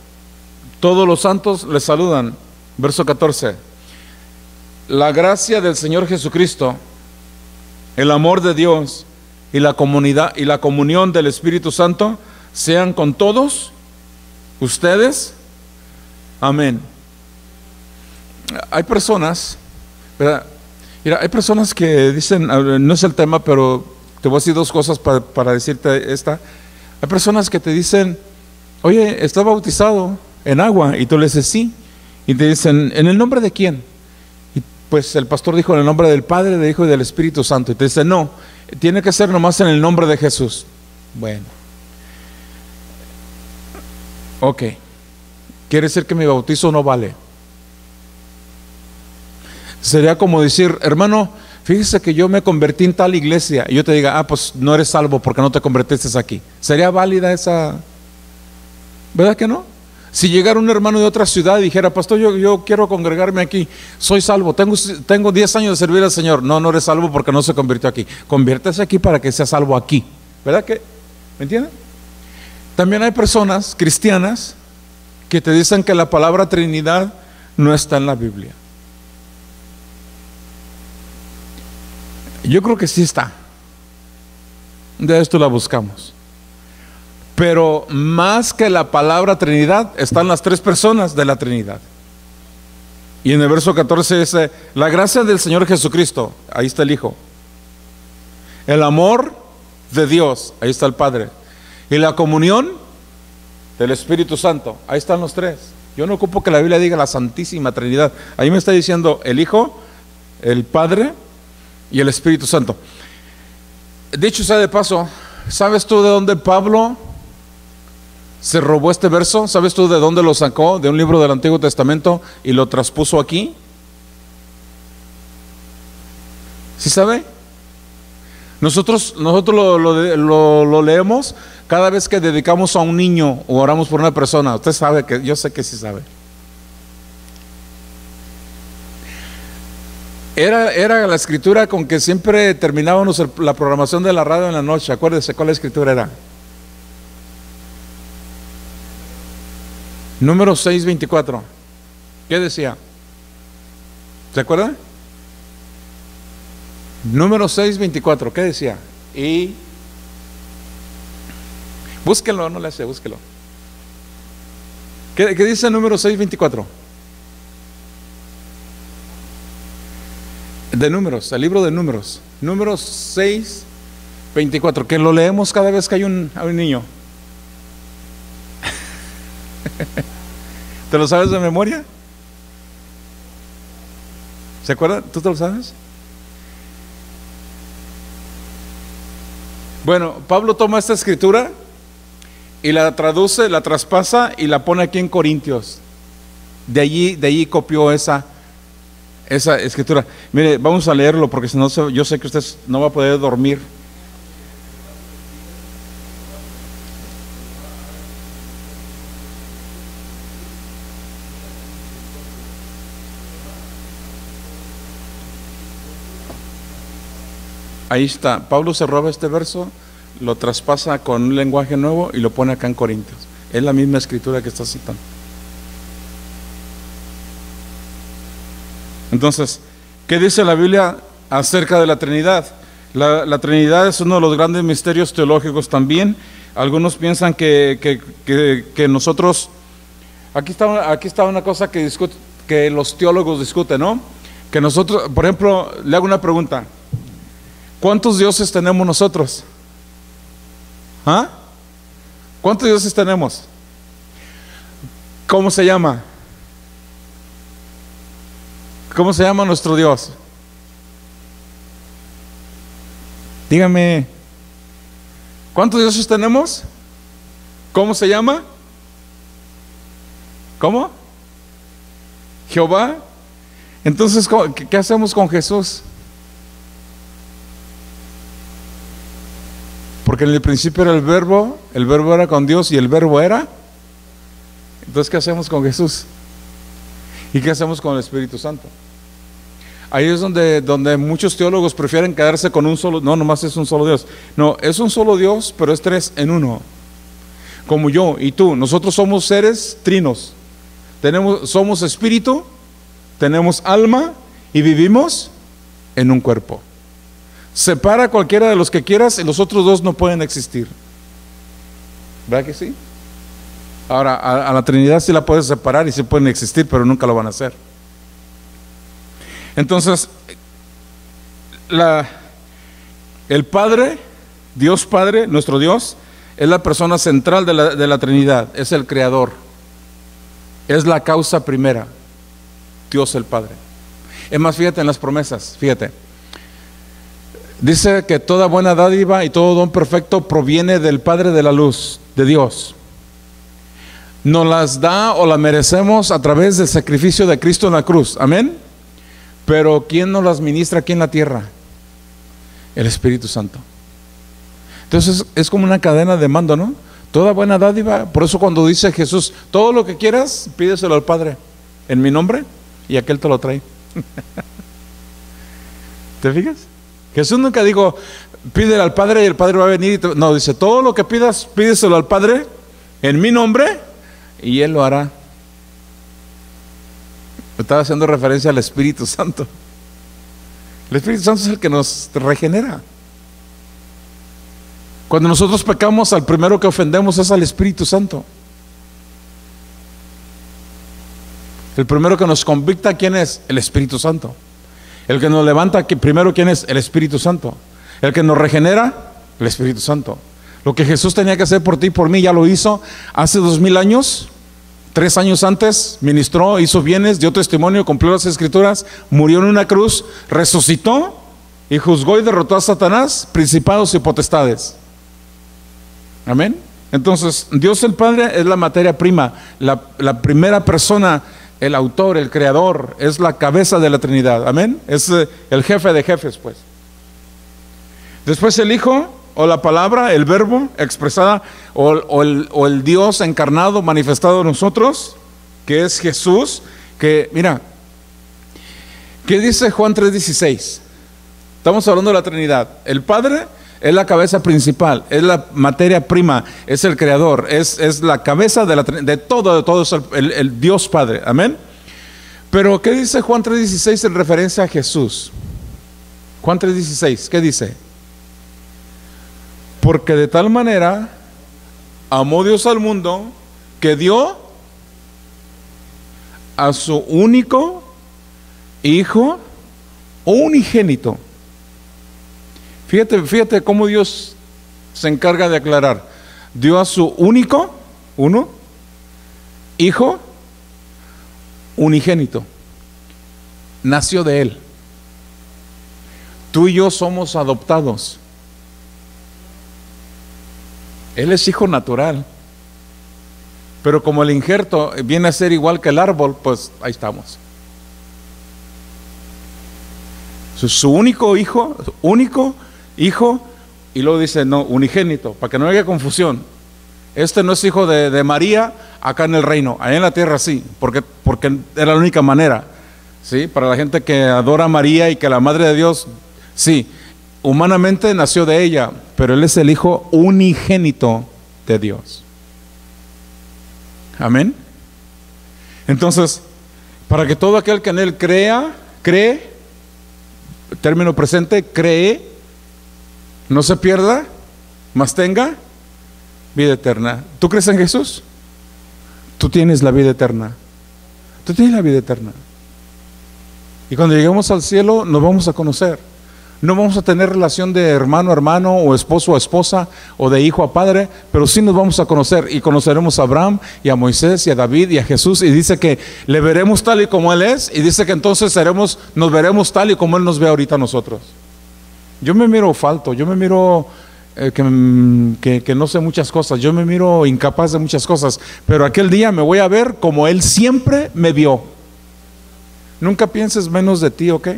Todos los santos les saludan. Verso 14. La gracia del Señor Jesucristo, el amor de Dios y la comunidad y la comunión del Espíritu Santo sean con todos ustedes. Amén. Hay personas, ¿verdad? Mira, hay personas que dicen, no es el tema, pero te voy a decir dos cosas para decirte esta. Hay personas que te dicen, oye, ¿está bautizado en agua? Y tú le dices sí, y te dicen, ¿en el nombre de quién? Y pues el pastor dijo, en el nombre del Padre, del Hijo y del Espíritu Santo. Y te dice, no, tiene que ser nomás en el nombre de Jesús. Bueno, ok, quiere decir que mi bautizo no vale. Sería como decir, hermano, fíjese que yo me convertí en tal iglesia, y yo te diga, pues no eres salvo porque no te convertiste aquí. ¿Sería válida esa? ¿Verdad que no? Si llegara un hermano de otra ciudad y dijera, pastor, yo quiero congregarme aquí, soy salvo, tengo 10 años de servir al Señor. No, no eres salvo porque no se convirtió aquí. Conviértese aquí para que sea salvo aquí. ¿Verdad que? ¿Me entienden? También hay personas cristianas que te dicen que la palabra Trinidad no está en la Biblia. Yo creo que sí está. De esto la buscamos. Pero más que la palabra Trinidad, están las tres personas de la Trinidad. Y en el verso 14 dice, la gracia del Señor Jesucristo, ahí está el Hijo. El amor de Dios, ahí está el Padre. Y la comunión del Espíritu Santo, ahí están los tres. Yo no ocupo que la Biblia diga la Santísima Trinidad. Ahí me está diciendo el Hijo, el Padre y el Espíritu Santo. Dicho sea de paso, ¿sabes tú de dónde Pablo se robó este verso? ¿Sabes tú de dónde lo sacó? De un libro del Antiguo Testamento y lo traspuso aquí. ¿Sí sabe? Nosotros lo leemos cada vez que dedicamos a un niño o oramos por una persona. Usted sabe que, yo sé que sí sabe. Era la escritura con que siempre terminábamos la programación de la radio en la noche. Acuérdese cuál escritura era. Número 6:24. ¿Qué decía? ¿Se acuerda? Número 6:24. ¿Qué decía? Y búsquelo, no le hace, búsquelo. ¿Qué dice el número 6:24? De Números, el libro de Números. Números 6:24. Que lo leemos cada vez que hay un niño. ¿Te lo sabes de memoria? ¿Se acuerdan? ¿Tú te lo sabes? Bueno, Pablo toma esta escritura y la traduce, la traspasa y la pone aquí en Corintios. De allí copió esa esa escritura. Mire, vamos a leerlo porque si no, yo sé que usted no va a poder dormir. Ahí está, Pablo se roba este verso, lo traspasa con un lenguaje nuevo y lo pone acá en Corintios. Es la misma escritura que está citando. Entonces, ¿qué dice la Biblia acerca de la Trinidad? La Trinidad es uno de los grandes misterios teológicos también. Algunos piensan que nosotros, aquí está una cosa que los teólogos discuten, ¿no? Que nosotros, por ejemplo, le hago una pregunta. ¿Cuántos dioses tenemos nosotros? ¿Ah? ¿Cuántos dioses tenemos? ¿Cómo se llama? ¿Cómo se llama nuestro Dios? Dígame. ¿Cuántos dioses tenemos? ¿Cómo se llama? ¿Cómo? Jehová. Entonces, ¿qué hacemos con Jesús? Porque en el principio era el verbo era con Dios y el verbo era. Entonces, ¿qué hacemos con Jesús? ¿Y qué hacemos con el Espíritu Santo? Ahí es donde muchos teólogos prefieren quedarse con un solo, no, nomás es un solo Dios. No, es un solo Dios, pero es tres en uno. Como yo y tú, nosotros somos seres trinos. Somos espíritu, tenemos alma y vivimos en un cuerpo. Separa cualquiera de los que quieras y los otros dos no pueden existir. ¿Verdad que sí? Ahora, a la Trinidad sí la puedes separar y sí pueden existir, pero nunca lo van a hacer. Entonces, el Padre, Dios Padre, nuestro Dios, es la persona central de la Trinidad, es el Creador, es la causa primera, Dios el Padre. Es más, fíjate en las promesas, fíjate. Dice que toda buena dádiva y todo don perfecto proviene del Padre de la luz, de Dios. Nos las da o la merecemos a través del sacrificio de Cristo en la cruz, amén. Pero ¿quién nos las ministra aquí en la tierra? El Espíritu Santo. Entonces es como una cadena de mando, ¿no? Toda buena dádiva, por eso cuando dice Jesús, todo lo que quieras, pídeselo al Padre en mi nombre y aquel te lo trae. ¿Te fijas? Jesús nunca dijo, pídele al Padre y el Padre va a venir. No, dice, todo lo que pidas, pídeselo al Padre en mi nombre y Él lo hará. Estaba haciendo referencia al Espíritu Santo. El Espíritu Santo es el que nos regenera. Cuando nosotros pecamos, al primero que ofendemos es al Espíritu Santo. El primero que nos convicta, ¿quién es? El Espíritu Santo. El que nos levanta, primero, ¿quién es? El Espíritu Santo. El que nos regenera, el Espíritu Santo. Lo que Jesús tenía que hacer por ti y por mí, ya lo hizo hace 2000 años. 3 años antes ministró, hizo bienes, dio testimonio, cumplió las Escrituras, murió en una cruz, resucitó y juzgó y derrotó a Satanás, principados y potestades. Amén. Entonces, Dios el Padre es la materia prima, la primera persona, el autor, el creador, es la cabeza de la Trinidad. Amén. Es el jefe de jefes, pues. Después el Hijo, o la palabra, el verbo expresada, o el Dios encarnado, manifestado en nosotros, que es Jesús, que, mira, ¿qué dice Juan 3:16? Estamos hablando de la Trinidad. El Padre es la cabeza principal, es la materia prima, es el creador, es la cabeza de todo es el Dios Padre, amén. Pero ¿qué dice Juan 3:16 en referencia a Jesús? Juan 3:16, ¿qué dice? Porque de tal manera amó Dios al mundo que dio a su único Hijo unigénito. Fíjate cómo Dios se encarga de aclarar. Dio a su único, Hijo unigénito. Nació de Él. Tú y yo somos adoptados. Él es hijo natural. Pero como el injerto viene a ser igual que el árbol, pues ahí estamos. Su único hijo, y luego dice, no, unigénito, para que no haya confusión. Este no es hijo de María acá en el reino, allá en la tierra sí, porque era la única manera, ¿sí? Para la gente que adora a María y que la Madre de Dios, sí, humanamente nació de ella, pero Él es el hijo unigénito de Dios. Amén. Entonces, para que todo aquel que en Él cree, término presente, cree, no se pierda, mas tenga vida eterna. ¿Tú crees en Jesús? Tú tienes la vida eterna. Tú tienes la vida eterna. Y cuando lleguemos al cielo nos vamos a conocer. No vamos a tener relación de hermano a hermano, o esposo a esposa, o de hijo a padre, pero sí nos vamos a conocer, y conoceremos a Abraham, y a Moisés, y a David, y a Jesús, y dice que le veremos tal y como Él es, y dice que entonces nos veremos tal y como Él nos ve ahorita a nosotros. Yo me miro falto, yo me miro que no sé muchas cosas, yo me miro incapaz de muchas cosas, pero aquel día me voy a ver como Él siempre me vio. Nunca pienses menos de ti, ¿ok?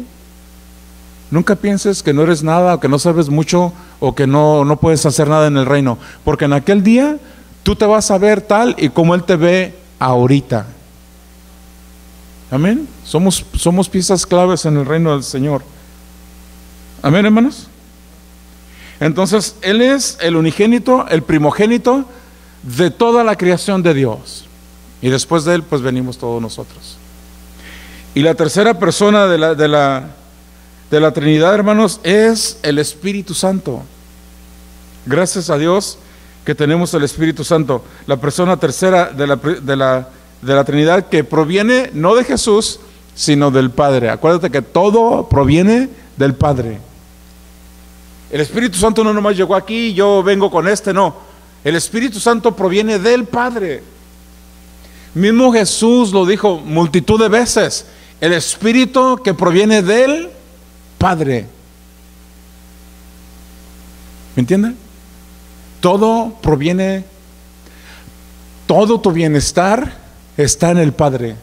Nunca pienses que no eres nada, o que no sabes mucho, o que no puedes hacer nada en el reino, porque en aquel día tú te vas a ver tal y como Él te ve ahorita. Amén. Somos piezas claves en el reino del Señor. Amén, hermanos. Entonces Él es el unigénito, el primogénito de toda la creación de Dios, y después de Él pues venimos todos nosotros. Y la tercera persona de la Trinidad, hermanos, es el Espíritu Santo. Gracias a Dios que tenemos el Espíritu Santo, la persona tercera de la Trinidad, que proviene no de Jesús, sino del Padre. Acuérdate que todo proviene del Padre. El Espíritu Santo no nomás llegó aquí y yo vengo con no. El Espíritu Santo proviene del Padre. Mismo Jesús lo dijo multitud de veces: el Espíritu que proviene del Padre. ¿Me entienden? Todo proviene, todo tu bienestar está en el Padre.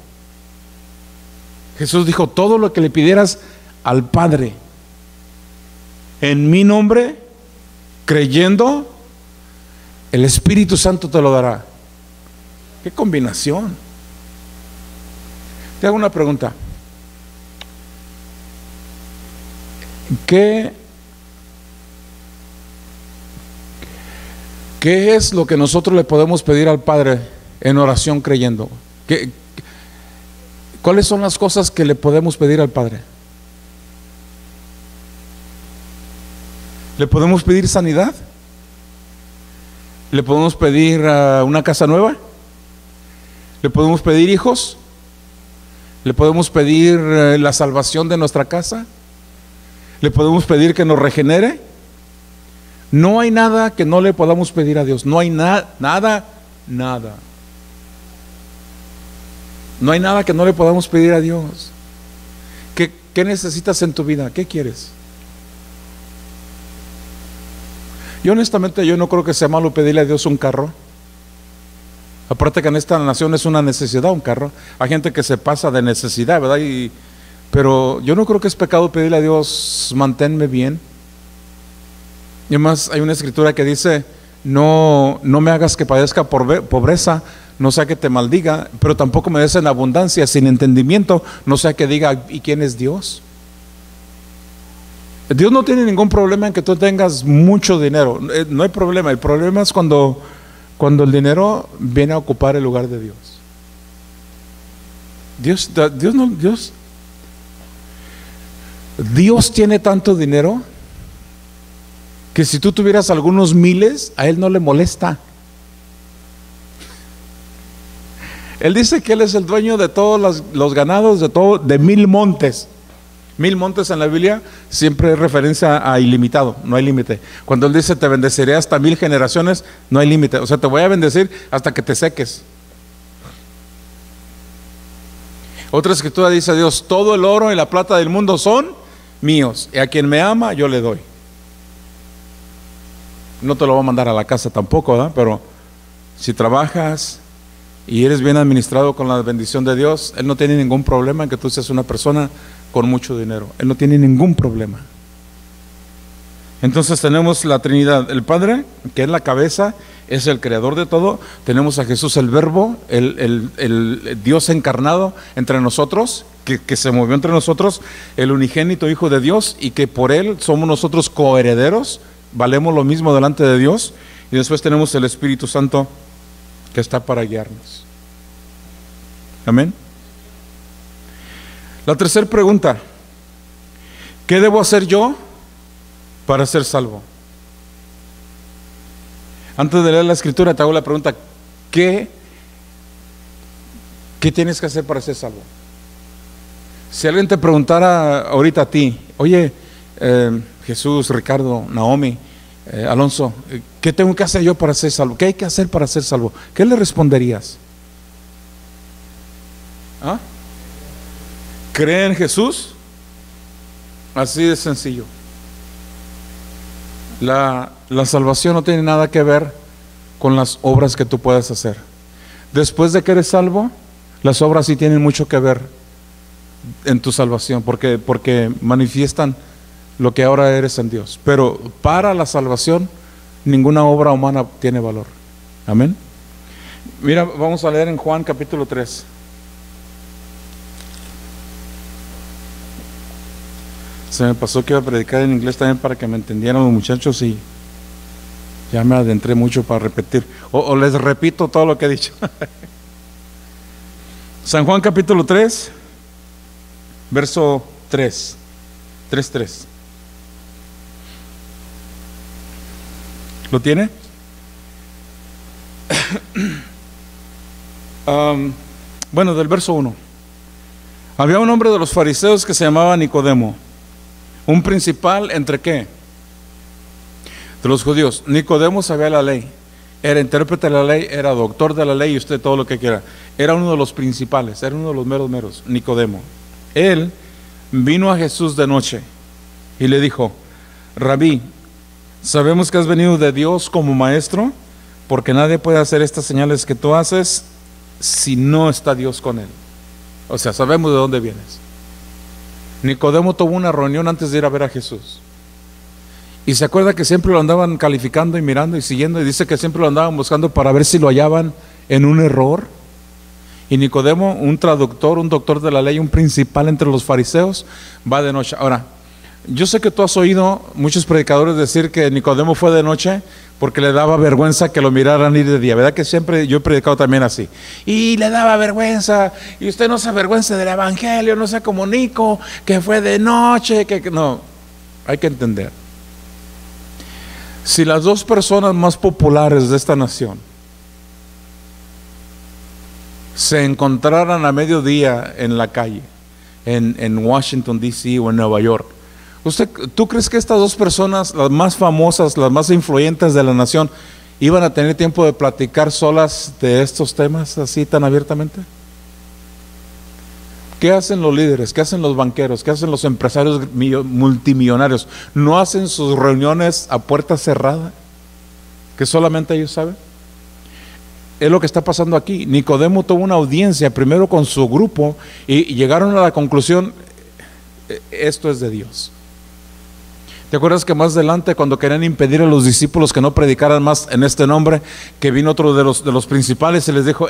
Jesús dijo: todo lo que le pidieras al Padre en mi nombre, creyendo, el Espíritu Santo te lo dará. ¿Qué combinación? Te hago una pregunta. ¿Qué es lo que nosotros le podemos pedir al Padre en oración creyendo? ¿Cuáles son las cosas que le podemos pedir al Padre? ¿Le podemos pedir sanidad? ¿Le podemos pedir una casa nueva? ¿Le podemos pedir hijos? ¿Le podemos pedir la salvación de nuestra casa? ¿Le podemos pedir que nos regenere? No hay nada que no le podamos pedir a Dios. No hay nada. No hay nada que no le podamos pedir a Dios. ¿Qué necesitas en tu vida? ¿Qué quieres? Yo honestamente no creo que sea malo pedirle a Dios un carro. Aparte que en esta nación es una necesidad un carro. Hay gente que se pasa de necesidad, ¿verdad? Pero yo no creo que es pecado pedirle a Dios: manténme bien. Y además hay una escritura que dice: no me hagas que padezca pobreza, no sea que te maldiga, pero tampoco me des en abundancia sin entendimiento, no sea que diga: ¿y quién es Dios? Dios no tiene ningún problema en que tú tengas mucho dinero. No hay problema. El problema es cuando el dinero viene a ocupar el lugar de Dios. Dios tiene tanto dinero que si tú tuvieras algunos miles, a Él no le molesta. Él dice que Él es el dueño de todos los ganados, de 1000 montes. 1000 montes en la Biblia siempre es referencia a ilimitado, no hay límite. Cuando Él dice: te bendeciré hasta 1000 generaciones, no hay límite. O sea, te voy a bendecir hasta que te seques. Otra escritura dice: Dios, todo el oro y la plata del mundo son míos, y a quien me ama yo le doy. No te lo voy a mandar a la casa tampoco, ¿verdad? Pero si trabajas y eres bien administrado con la bendición de Dios, Él no tiene ningún problema en que tú seas una persona con mucho dinero. Él no tiene ningún problema. Entonces tenemos la Trinidad, el Padre, que es la cabeza, es el creador de todo. Tenemos a Jesús, el Verbo, el Dios encarnado entre nosotros, que se movió entre nosotros, el unigénito Hijo de Dios, y que por Él somos nosotros coherederos, valemos lo mismo delante de Dios. Y después tenemos el Espíritu Santo, que está para guiarnos. Amén. La tercera pregunta: ¿qué debo hacer yo para ser salvo? Antes de leer la escritura te hago la pregunta: ¿qué tienes que hacer para ser salvo? Si alguien te preguntara ahorita a ti: oye, Jesús, Ricardo, Naomi, Alonso, ¿qué tengo que hacer yo para ser salvo? ¿Qué hay que hacer para ser salvo? ¿Qué le responderías? ¿Ah? ¿Cree en Jesús? Así de sencillo. La salvación no tiene nada que ver con las obras que tú puedas hacer. Después de que eres salvo, las obras sí tienen mucho que ver en tu salvación, porque manifiestan lo que ahora eres en Dios. Pero para la salvación, ninguna obra humana tiene valor. Amén. Mira, vamos a leer en Juan capítulo 3. Se me pasó que iba a predicar en inglés también para que me entendieran los muchachos, y ya me adentré mucho para repetir. O les repito todo lo que he dicho. San Juan capítulo 3, verso 3. 3:3. ¿Lo tiene? Bueno, del verso 1. Había un hombre de los fariseos que se llamaba Nicodemo, un principal entre ¿qué? De los judíos. Nicodemo sabía la ley, era intérprete de la ley, era doctor de la ley, y usted todo lo que quiera. Era uno de los principales, era uno de los meros, Nicodemo. Él vino a Jesús de noche y le dijo: Rabí, sabemos que has venido de Dios como maestro, porque nadie puede hacer estas señales que tú haces si no está Dios con él. O sea, sabemos de dónde vienes. Nicodemo tuvo una reunión antes de ir a ver a Jesús, y se acuerda que siempre lo andaban calificando y mirando y siguiendo, y dice que siempre lo andaban buscando para ver si lo hallaban en un error. Y Nicodemo, un traductor, un doctor de la ley, un principal entre los fariseos, va de noche. Ahora, yo sé que tú has oído muchos predicadores decir que Nicodemo fue de noche porque le daba vergüenza que lo miraran ir de día. ¿Verdad que siempre yo he predicado también así? Y le daba vergüenza, y usted no se avergüenza del evangelio, no sea como Nico, que fue de noche, que no. Hay que entender. Si las dos personas más populares de esta nación se encontraran a mediodía en la calle, en Washington, D.C. o en Nueva York, ¿tú crees que estas dos personas, las más famosas, las más influyentes de la nación, iban a tener tiempo de platicar solas de estos temas así tan abiertamente? ¿Qué hacen los líderes? ¿Qué hacen los banqueros? ¿Qué hacen los empresarios multimillonarios? ¿No hacen sus reuniones a puerta cerrada, que solamente ellos saben? Es lo que está pasando aquí. Nicodemo tuvo una audiencia primero con su grupo y llegaron a la conclusión: esto es de Dios. ¿Te acuerdas que más adelante, cuando querían impedir a los discípulos que no predicaran más en este nombre, que vino otro de los principales y les dijo,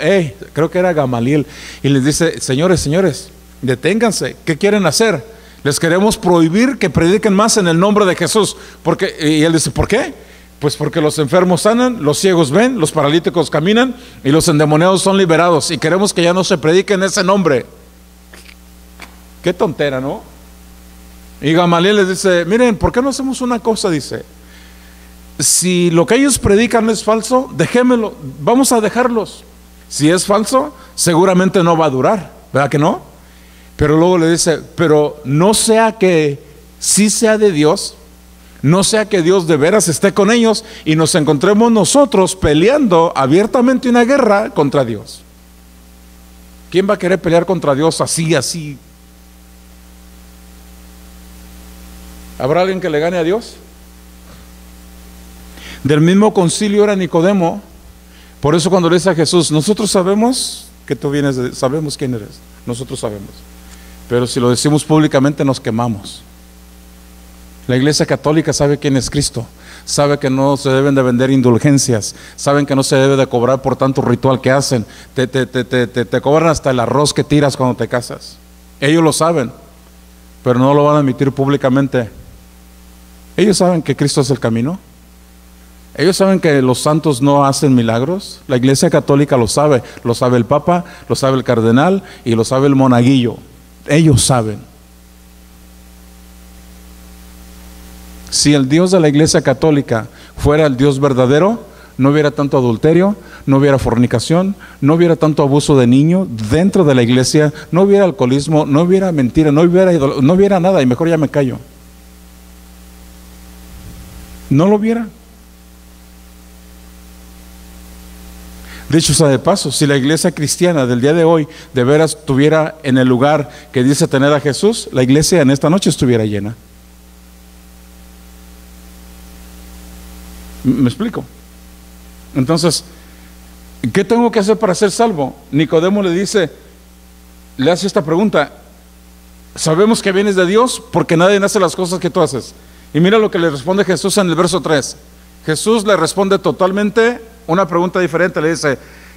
creo que era Gamaliel, y les dice: señores, deténganse, ¿qué quieren hacer? Les queremos prohibir que prediquen más en el nombre de Jesús. Y él dice: ¿por qué? Pues porque los enfermos sanan, los ciegos ven, los paralíticos caminan y los endemoniados son liberados, y queremos que ya no se predique en ese nombre. Qué tontera, ¿no? Y Gamaliel les dice: miren, ¿por qué no hacemos una cosa? Dice: si lo que ellos predican es falso, dejémelo, vamos a dejarlos. Si es falso, seguramente no va a durar, ¿verdad que no? Pero luego le dice: pero no sea que sí sea de Dios, no sea que Dios de veras esté con ellos y nos encontremos nosotros peleando abiertamente una guerra contra Dios. ¿Quién va a querer pelear contra Dios así? ¿Habrá alguien que le gane a Dios? Del mismo concilio era Nicodemo, Por eso cuando le dice a Jesús, nosotros sabemos que tú vienes, sabemos quién eres, nosotros sabemos. Pero si lo decimos públicamente nos quemamos. La Iglesia Católica sabe quién es Cristo, sabe que no se deben de vender indulgencias, saben que no se debe de cobrar por tanto ritual que hacen, te cobran hasta el arroz que tiras cuando te casas. Ellos lo saben, pero no lo van a admitir públicamente. Ellos saben que Cristo es el camino. Ellos saben que los santos no hacen milagros. La Iglesia Católica lo sabe el Papa, lo sabe el cardenal y lo sabe el monaguillo. Ellos saben. Si el Dios de la Iglesia Católica fuera el Dios verdadero, no hubiera tanto adulterio, no hubiera fornicación, no hubiera tanto abuso de niños dentro de la iglesia, no hubiera alcoholismo, no hubiera mentira, no hubiera nada, y mejor ya me callo. No lo hubiera. Dicho sea de paso, si la iglesia cristiana del día de hoy de veras estuviera en el lugar que dice tener a Jesús, la iglesia en esta noche estuviera llena. ¿Me explico? Entonces, ¿qué tengo que hacer para ser salvo? Nicodemo le hace esta pregunta: sabemos que vienes de Dios porque nadie hace las cosas que tú haces. Y mira lo que le responde Jesús en el verso 3. Jesús le responde totalmente una pregunta diferente.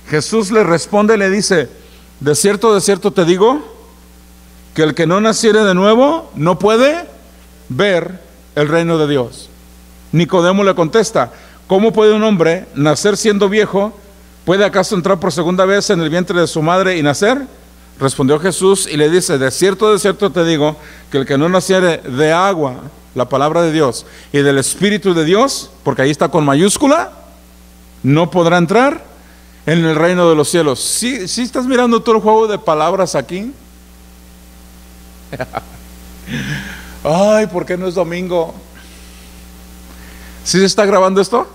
Jesús le responde y le dice: de cierto te digo, que el que no naciere de nuevo no puede ver el reino de Dios. Nicodemo le contesta: ¿cómo puede un hombre nacer siendo viejo? ¿Puede acaso entrar por segunda vez en el vientre de su madre y nacer? Respondió Jesús y le dice: de cierto te digo, que el que no naciere de agua, la palabra de Dios, y del Espíritu de Dios, porque ahí está con mayúscula, no podrá entrar en el reino de los cielos. ¿Sí estás mirando todo el juego de palabras aquí? Ay, ¿por qué no es domingo? ¿Sí se está grabando esto?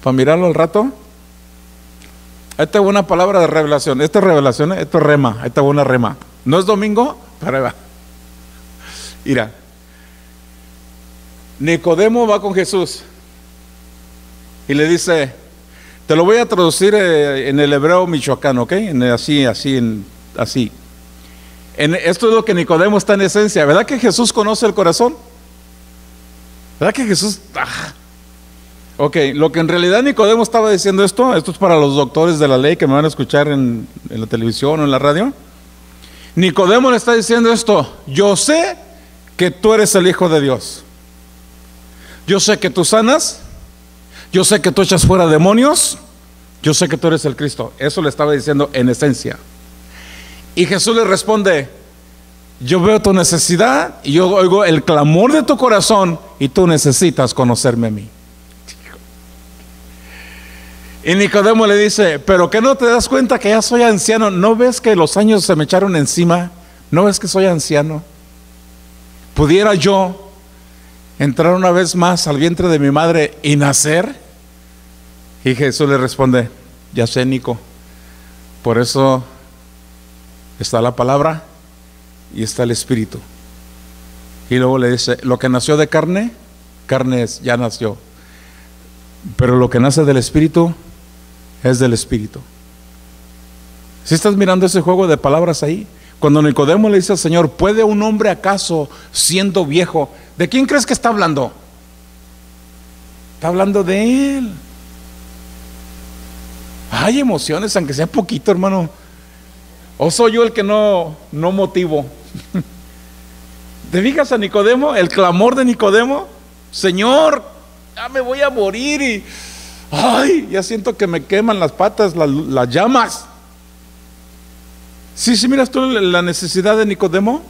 ¿Para mirarlo al rato? Esta es una palabra de revelación. Esta es revelación, esto es rema. Esta es una rema. ¿No es domingo? Para va. Mira, Nicodemo va con Jesús y le dice, te lo voy a traducir en el hebreo michoacano, ¿ok? Así. Esto es lo que Nicodemo está en esencia. ¿Verdad que Jesús conoce el corazón? ¿Verdad que Jesús? Ok, lo que en realidad Nicodemo estaba diciendo esto es para los doctores de la ley que me van a escuchar en la televisión o en la radio. Nicodemo le está diciendo esto: yo sé que tú eres el Hijo de Dios. Yo sé que tú sanas. Yo sé que tú echas fuera demonios. Yo sé que tú eres el Cristo. Eso le estaba diciendo en esencia. Y Jesús le responde: yo veo tu necesidad y yo oigo el clamor de tu corazón y tú necesitas conocerme a mí. Y Nicodemo le dice: pero ¿qué no te das cuenta que ya soy anciano? ¿No ves que los años se me echaron encima? ¿No ves que soy anciano? ¿Pudiera yo entrar una vez más al vientre de mi madre y nacer? Y Jesús le responde: ya sé, Nico, por eso está la palabra y está el Espíritu. Y luego le dice: lo que nació de carne, carne es, ya nació, pero lo que nace del Espíritu es del Espíritu. ¿Sí estás mirando ese juego de palabras ahí? Cuando Nicodemo le dice al Señor: ¿puede un hombre acaso siendo viejo? ¿De quién crees que está hablando? Está hablando de Él. Hay emociones, aunque sea poquito, hermano. ¿O soy yo el que no motivo? ¿Te fijas a Nicodemo? El clamor de Nicodemo: Señor, ya me voy a morir y ay, ya siento que me queman las patas, las llamas. Sí, miras tú la necesidad de Nicodemo.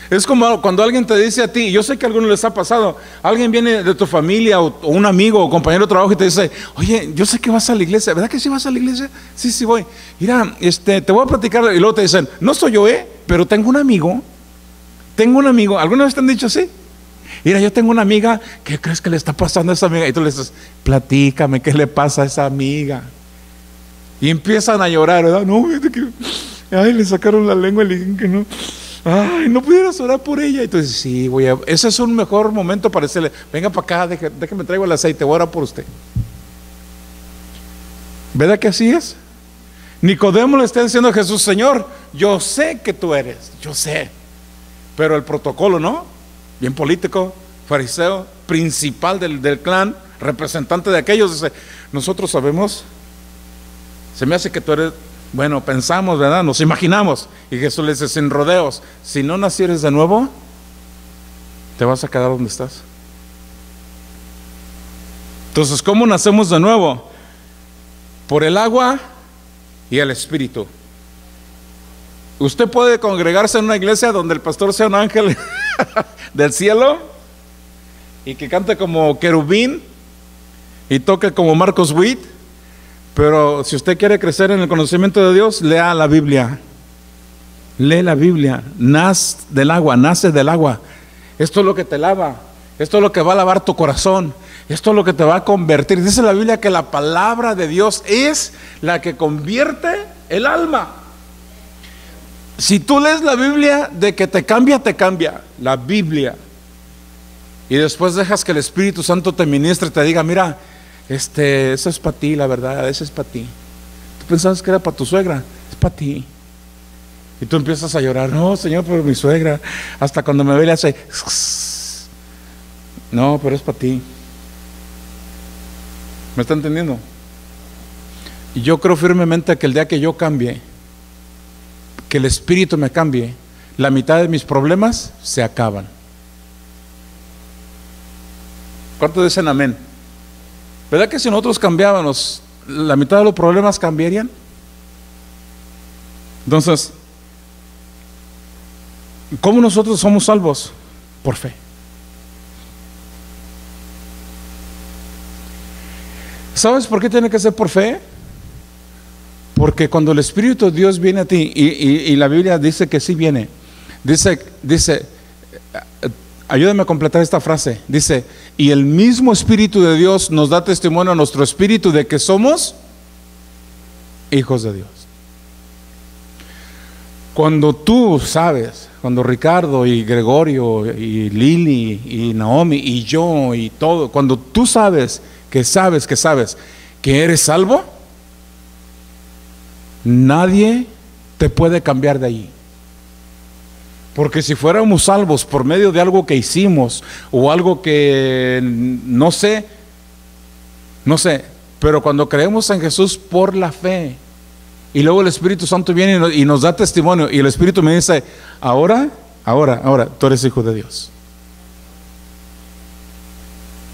Es como cuando alguien te dice a ti, yo sé que a algunos les ha pasado, alguien viene de tu familia o un amigo o compañero de trabajo y te dice: oye, yo sé que vas a la iglesia. ¿Verdad que sí vas a la iglesia? Sí voy. Mira, te voy a platicar. Y luego te dicen: no soy yo, pero tengo un amigo. ¿Alguna vez te han dicho así? Mira, yo tengo una amiga. ¿Qué crees que le está pasando a esa amiga? Y tú le dices: platícame, ¿qué le pasa a esa amiga? Y empiezan a llorar, ¿verdad? No, ay, le sacaron la lengua y le dijeron que no. Ay, ¿no pudieras orar por ella? Entonces, sí, ese es un mejor momento para decirle: venga para acá, déjame traigo el aceite, voy a orar por usted. ¿Verdad que así es? Nicodemo le está diciendo a Jesús: Señor, yo sé que tú eres, yo sé. Pero el protocolo, ¿no? Bien político, fariseo, principal del clan, representante de aquellos, dice: nosotros sabemos, se me hace que tú eres, bueno, pensamos, ¿verdad? Nos imaginamos. Y Jesús le dice, sin rodeos: si no nacieres de nuevo, te vas a quedar donde estás. Entonces, ¿cómo nacemos de nuevo? Por el agua y el Espíritu. Usted puede congregarse en una iglesia donde el pastor sea un ángel del cielo y que cante como querubín y toque como Marcos Witt, pero si usted quiere crecer en el conocimiento de Dios, lea la Biblia. Lee la Biblia. Nace del agua. Esto es lo que te lava. Esto es lo que va a lavar tu corazón. Esto es lo que te va a convertir. Dice la Biblia que la palabra de Dios es la que convierte el alma. Si tú lees la Biblia, de que te cambia la Biblia, y después dejas que el Espíritu Santo te ministre y te diga: mira, eso es para ti, la verdad, eso es para ti. Tú pensabas que era para tu suegra, es para ti. Y tú empiezas a llorar: no, Señor, pero mi suegra, hasta cuando me ve le hace no, pero es para ti. ¿Me está entendiendo? Y yo creo firmemente que el día que yo cambie, que el Espíritu me cambie, la mitad de mis problemas se acaban. ¿Cuántos dicen amén? ¿Verdad que si nosotros cambiábamos, la mitad de los problemas cambiarían? Entonces, ¿cómo nosotros somos salvos? Por fe. ¿Sabes por qué tiene que ser por fe? Porque cuando el Espíritu de Dios viene a ti, y la Biblia dice que sí viene, dice, ayúdame a completar esta frase, dice: y el mismo Espíritu de Dios nos da testimonio a nuestro espíritu de que somos hijos de Dios. Cuando tú sabes, cuando Ricardo y Gregorio y Lili y Naomi y yo y todo, cuando tú sabes que eres salvo, nadie te puede cambiar de allí. Porque si fuéramos salvos por medio de algo que hicimos o algo que no sé, pero cuando creemos en Jesús por la fe, y luego el Espíritu Santo viene y nos da testimonio, y el Espíritu me dice: ahora, tú eres hijo de Dios.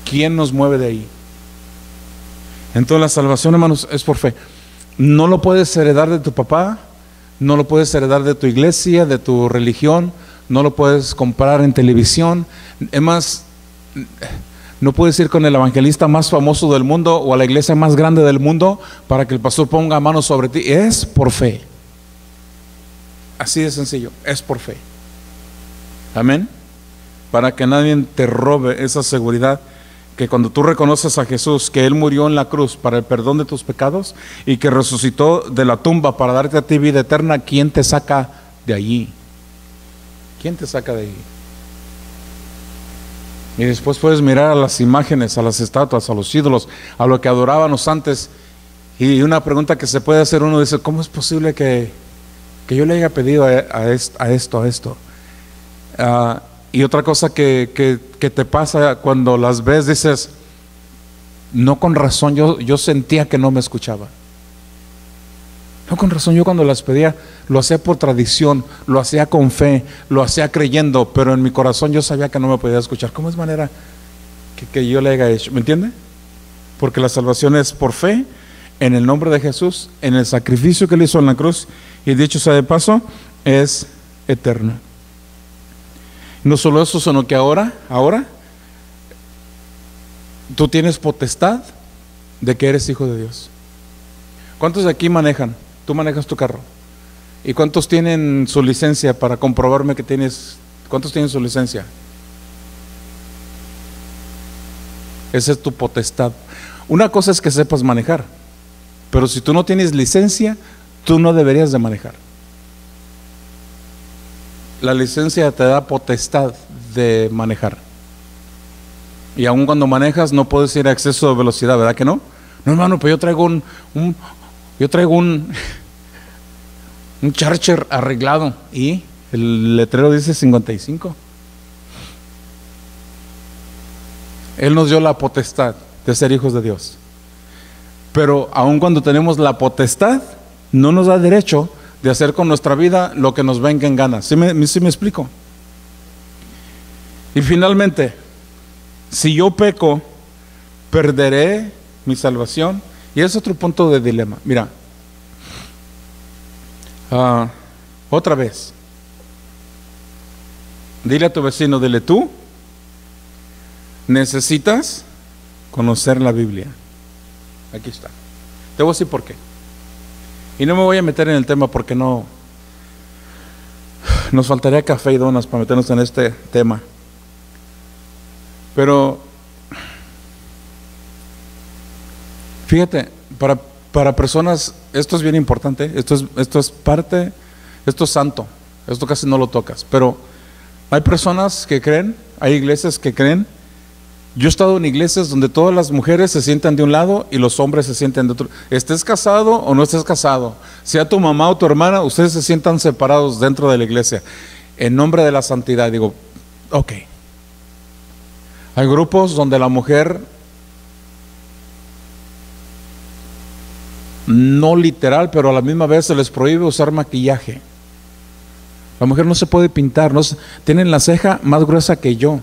¿Quién nos mueve de ahí? Entonces la salvación, hermanos, es por fe. No lo puedes heredar de tu papá, no lo puedes heredar de tu iglesia, de tu religión, no lo puedes comprar en televisión. Es más, no puedes ir con el evangelista más famoso del mundo o a la iglesia más grande del mundo para que el pastor ponga manos sobre ti. Es por fe. Así de sencillo, es por fe. Amén. Para que nadie te robe esa seguridad, que cuando tú reconoces a Jesús, que Él murió en la cruz para el perdón de tus pecados y que resucitó de la tumba para darte a ti vida eterna, ¿quién te saca de allí? ¿Quién te saca de allí? Y después puedes mirar a las imágenes, a las estatuas, a los ídolos, a lo que adorábamos antes, y una pregunta que se puede hacer uno dice: ¿cómo es posible que yo le haya pedido a esto? Y otra cosa que te pasa cuando las ves, dices: no, con razón, yo sentía que no me escuchaba. No, con razón, yo cuando las pedía lo hacía por tradición, lo hacía con fe, lo hacía creyendo, pero en mi corazón yo sabía que no me podía escuchar. ¿Cómo es manera que yo le haya hecho? ¿Me entiende? Porque la salvación es por fe, en el nombre de Jesús, en el sacrificio que Él hizo en la cruz, y dicho sea de paso, es eterno. No solo eso, sino que ahora tú tienes potestad de que eres hijo de Dios. ¿Cuántos de aquí manejan? Tú manejas tu carro. ¿Y cuántos tienen su licencia para comprobarme que tienes? ¿Cuántos tienen su licencia? Esa es tu potestad. Una cosa es que sepas manejar, pero si tú no tienes licencia, tú no deberías de manejar. La licencia te da potestad de manejar. Y aun cuando manejas no puedes ir a exceso de velocidad, ¿verdad que no? No, hermano, pero yo traigo un Charger arreglado y el letrero dice 55. Él nos dio la potestad de ser hijos de Dios. Pero aun cuando tenemos la potestad, no nos da derecho de hacer con nuestra vida lo que nos venga en gana. ¿Sí me explico? Y finalmente, si yo peco, perderé mi salvación. Y es otro punto de dilema. Mira, otra vez, dile a tu vecino, dile tú, necesitas conocer la Biblia. Aquí está. Te voy a decir por qué. Y no me voy a meter en el tema porque no nos faltaría café y donas para meternos en este tema. Pero fíjate, para personas esto es bien importante, esto es parte, esto es santo, esto casi no lo tocas, pero hay personas que creen, hay iglesias que creen. Yo he estado en iglesias donde todas las mujeres se sientan de un lado y los hombres se sientan de otro. Estés casado o no estés casado, sea tu mamá o tu hermana, ustedes se sientan separados dentro de la iglesia en nombre de la santidad. Digo, ok. Hay grupos donde la mujer, no literal, pero a la misma vez se les prohíbe usar maquillaje. La mujer no se puede pintar, tienen la ceja más gruesa que yo.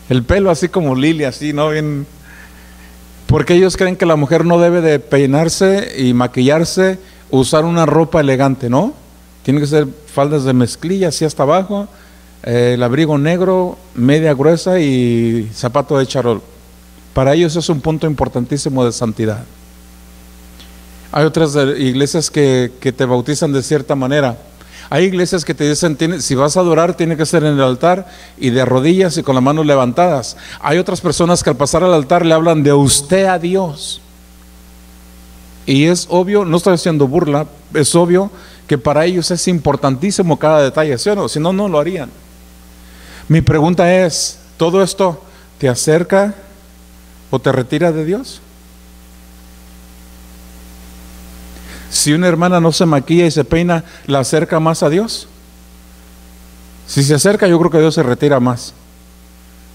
El pelo así como Lili, así, ¿no? Bien, porque ellos creen que la mujer no debe de peinarse y maquillarse, usar una ropa elegante, ¿no? Tiene que ser faldas de mezclilla así hasta abajo, el abrigo negro, media gruesa y zapato de charol. Para ellos es un punto importantísimo de santidad. Hay otras iglesias que te bautizan de cierta manera. Hay iglesias que te dicen, si vas a adorar, tiene que ser en el altar y de rodillas y con las manos levantadas. Hay otras personas que al pasar al altar le hablan de usted a Dios. Y es obvio, no estoy haciendo burla, es obvio que para ellos es importantísimo cada detalle, ¿sí o no? Si no, no lo harían. Mi pregunta es, ¿todo esto te acerca o te retira de Dios? Si una hermana no se maquilla y se peina, ¿la acerca más a Dios? Si se acerca, yo creo que Dios se retira más.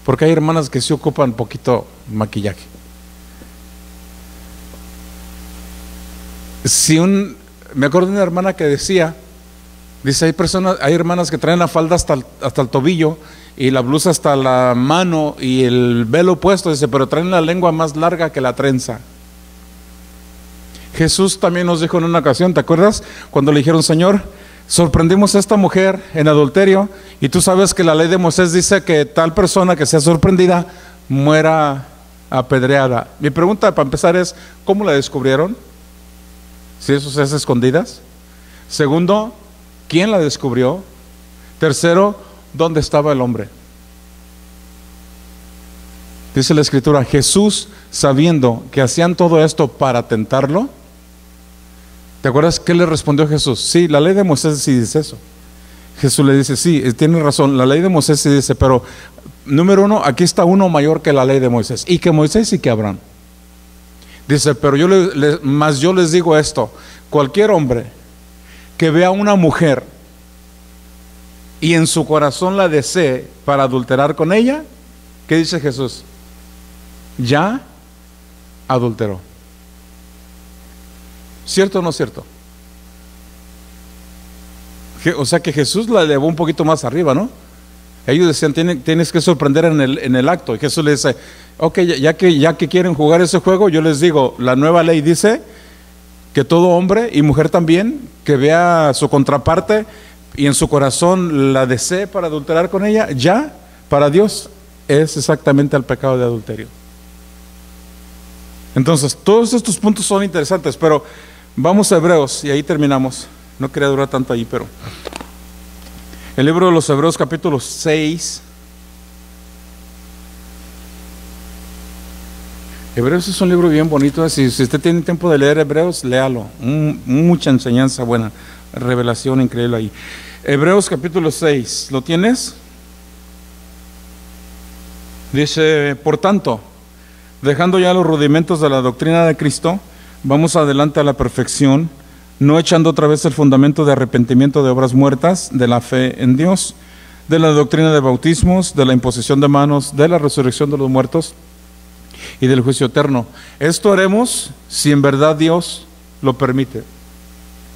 Porque hay hermanas que se ocupan poquito maquillaje. Me acuerdo de una hermana que dice, hay hermanas que traen la falda hasta el tobillo y la blusa hasta la mano y el velo puesto, dice, pero traen la lengua más larga que la trenza. Jesús también nos dijo en una ocasión, ¿te acuerdas? Cuando le dijeron, Señor, sorprendimos a esta mujer en adulterio y tú sabes que la ley de Moisés dice que tal persona que sea sorprendida muera apedreada. Mi pregunta para empezar es, ¿cómo la descubrieron? Si eso se hace escondidas. Segundo, ¿quién la descubrió? Tercero, ¿dónde estaba el hombre? Dice la escritura, Jesús, sabiendo que hacían todo esto para tentarlo. ¿Te acuerdas qué le respondió Jesús? Sí, la ley de Moisés sí dice eso. Jesús le dice, sí, tiene razón, la ley de Moisés sí dice, pero número uno, aquí está uno mayor que la ley de Moisés, y que Moisés y que Abraham. Dice, pero yo les digo esto, cualquier hombre que vea a una mujer y en su corazón la desee para adulterar con ella, ¿qué dice Jesús? Ya adulteró. ¿Cierto o no cierto? O sea que Jesús la elevó un poquito más arriba, ¿no? Ellos decían, tienes que sorprender en el acto. Y Jesús le dice, ok, ya que quieren jugar ese juego, yo les digo, la nueva ley dice que todo hombre y mujer también, que vea a su contraparte y en su corazón la desee para adulterar con ella, ya para Dios es exactamente el pecado de adulterio. Entonces, todos estos puntos son interesantes, pero vamos a Hebreos y ahí terminamos. No quería durar tanto ahí, pero el libro de los Hebreos capítulo 6. Hebreos es un libro bien bonito. Si usted tiene tiempo de leer Hebreos, léalo. Mucha enseñanza buena, revelación increíble ahí. Hebreos capítulo 6, ¿lo tienes? Dice, por tanto, dejando ya los rudimentos de la doctrina de Cristo, vamos adelante a la perfección, no echando otra vez el fundamento de arrepentimiento de obras muertas, de la fe en Dios, de la doctrina de bautismos, de la imposición de manos, de la resurrección de los muertos y del juicio eterno. Esto haremos si en verdad Dios lo permite.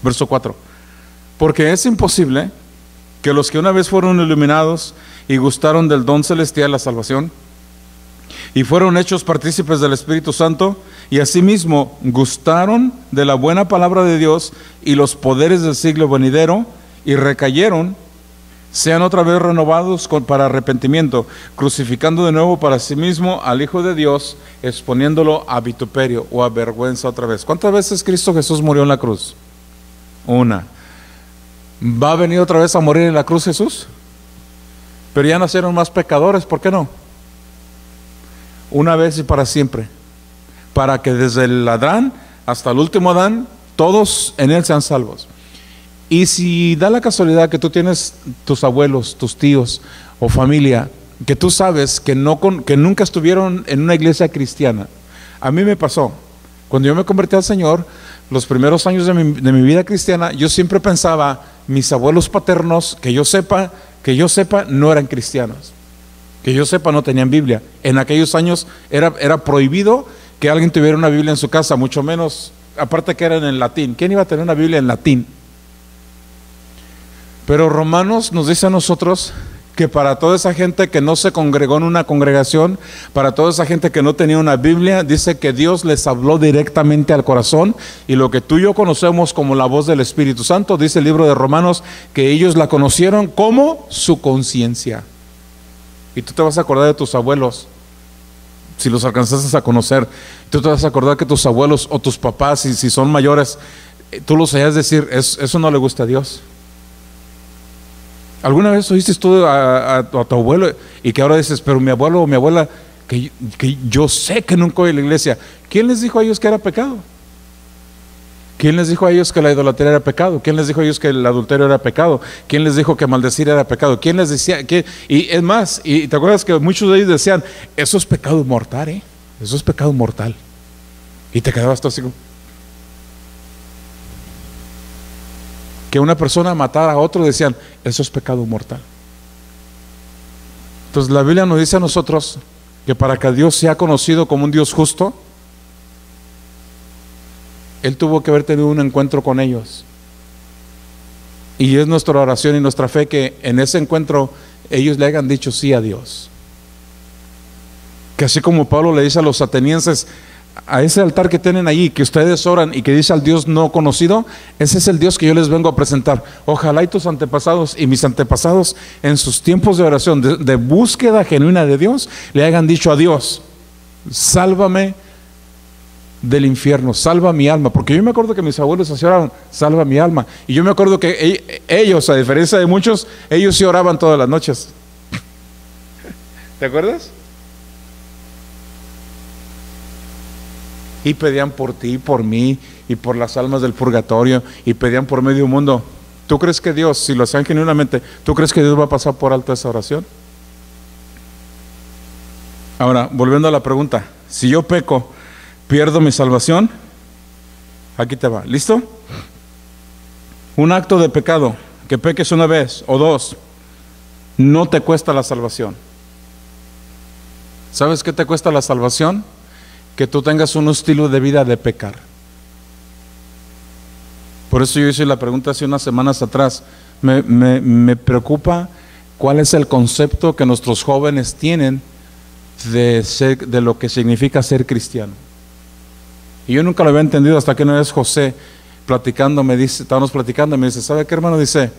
Verso 4. Porque es imposible que los que una vez fueron iluminados y gustaron del don celestial, la salvación, y fueron hechos partícipes del Espíritu Santo, y asimismo gustaron de la buena palabra de Dios y los poderes del siglo venidero, y recayeron, sean otra vez renovados para arrepentimiento, crucificando de nuevo para sí mismo al Hijo de Dios, exponiéndolo a vituperio o a vergüenza otra vez. ¿Cuántas veces Cristo Jesús murió en la cruz? Una. ¿Va a venir otra vez a morir en la cruz Jesús? Pero ya nacieron más pecadores, ¿por qué no? Una vez y para siempre, para que desde el Adán hasta el último Adán, todos en él sean salvos. Y si da la casualidad que tú tienes tus abuelos, tus tíos o familia, que tú sabes que nunca estuvieron en una iglesia cristiana. A mí me pasó, cuando yo me convertí al Señor, los primeros años de mi vida cristiana, yo siempre pensaba, mis abuelos paternos, que yo sepa, no eran cristianos. Que yo sepa, no tenían Biblia. En aquellos años era prohibido que alguien tuviera una Biblia en su casa, mucho menos, aparte que eran en latín. ¿Quién iba a tener una Biblia en latín? Pero Romanos nos dice a nosotros que para toda esa gente que no se congregó en una congregación, para toda esa gente que no tenía una Biblia, dice que Dios les habló directamente al corazón, y lo que tú y yo conocemos como la voz del Espíritu Santo, dice el libro de Romanos, que ellos la conocieron como su conciencia. Y tú te vas a acordar de tus abuelos, si los alcanzaste a conocer. Tú te vas a acordar que tus abuelos o tus papás, si son mayores, tú los oías decir, eso no le gusta a Dios. ¿Alguna vez oíste tú a tu abuelo y que ahora dices, pero mi abuelo o mi abuela, que yo sé que nunca oye la iglesia? ¿Quién les dijo a ellos que era pecado? ¿Quién les dijo a ellos que la idolatría era pecado? ¿Quién les dijo a ellos que el adulterio era pecado? ¿Quién les dijo que maldecir era pecado? ¿Quién les decía que? Y es más, y te acuerdas que muchos de ellos decían, eso es pecado mortal, eso es pecado mortal. Y te quedabas tú así como, que una persona matara a otro, decían, eso es pecado mortal. Entonces la Biblia nos dice a nosotros que para que Dios sea conocido como un Dios justo, Él tuvo que haber tenido un encuentro con ellos. Y es nuestra oración y nuestra fe que en ese encuentro ellos le hayan dicho sí a Dios. Que así como Pablo le dice a los atenienses, a ese altar que tienen allí, que ustedes oran y que dice al Dios no conocido, ese es el Dios que yo les vengo a presentar. Ojalá y tus antepasados y mis antepasados en sus tiempos de oración, de búsqueda genuina de Dios, le hayan dicho a Dios, sálvame del infierno, salva mi alma. Porque yo me acuerdo que mis abuelos así oraban, salva mi alma. Y yo me acuerdo que ellos, a diferencia de muchos, ellos sí oraban todas las noches. ¿Te acuerdas? Y pedían por ti, por mí y por las almas del purgatorio, y pedían por medio mundo. ¿Tú crees que Dios, si lo hacían genuinamente, tú crees que Dios va a pasar por alto esa oración? Ahora, volviendo a la pregunta, si yo peco, ¿pierdo mi salvación? Aquí te va, ¿listo? Un acto de pecado, que peques una vez o dos, no te cuesta la salvación. ¿Sabes qué te cuesta la salvación? Que tú tengas un estilo de vida de pecar. Por eso yo hice la pregunta hace unas semanas atrás. Me preocupa cuál es el concepto que nuestros jóvenes tienen de lo que significa ser cristiano. Y yo nunca lo había entendido hasta que una vez José estábamos platicando, me dice, ¿sabe qué, hermano? Dice,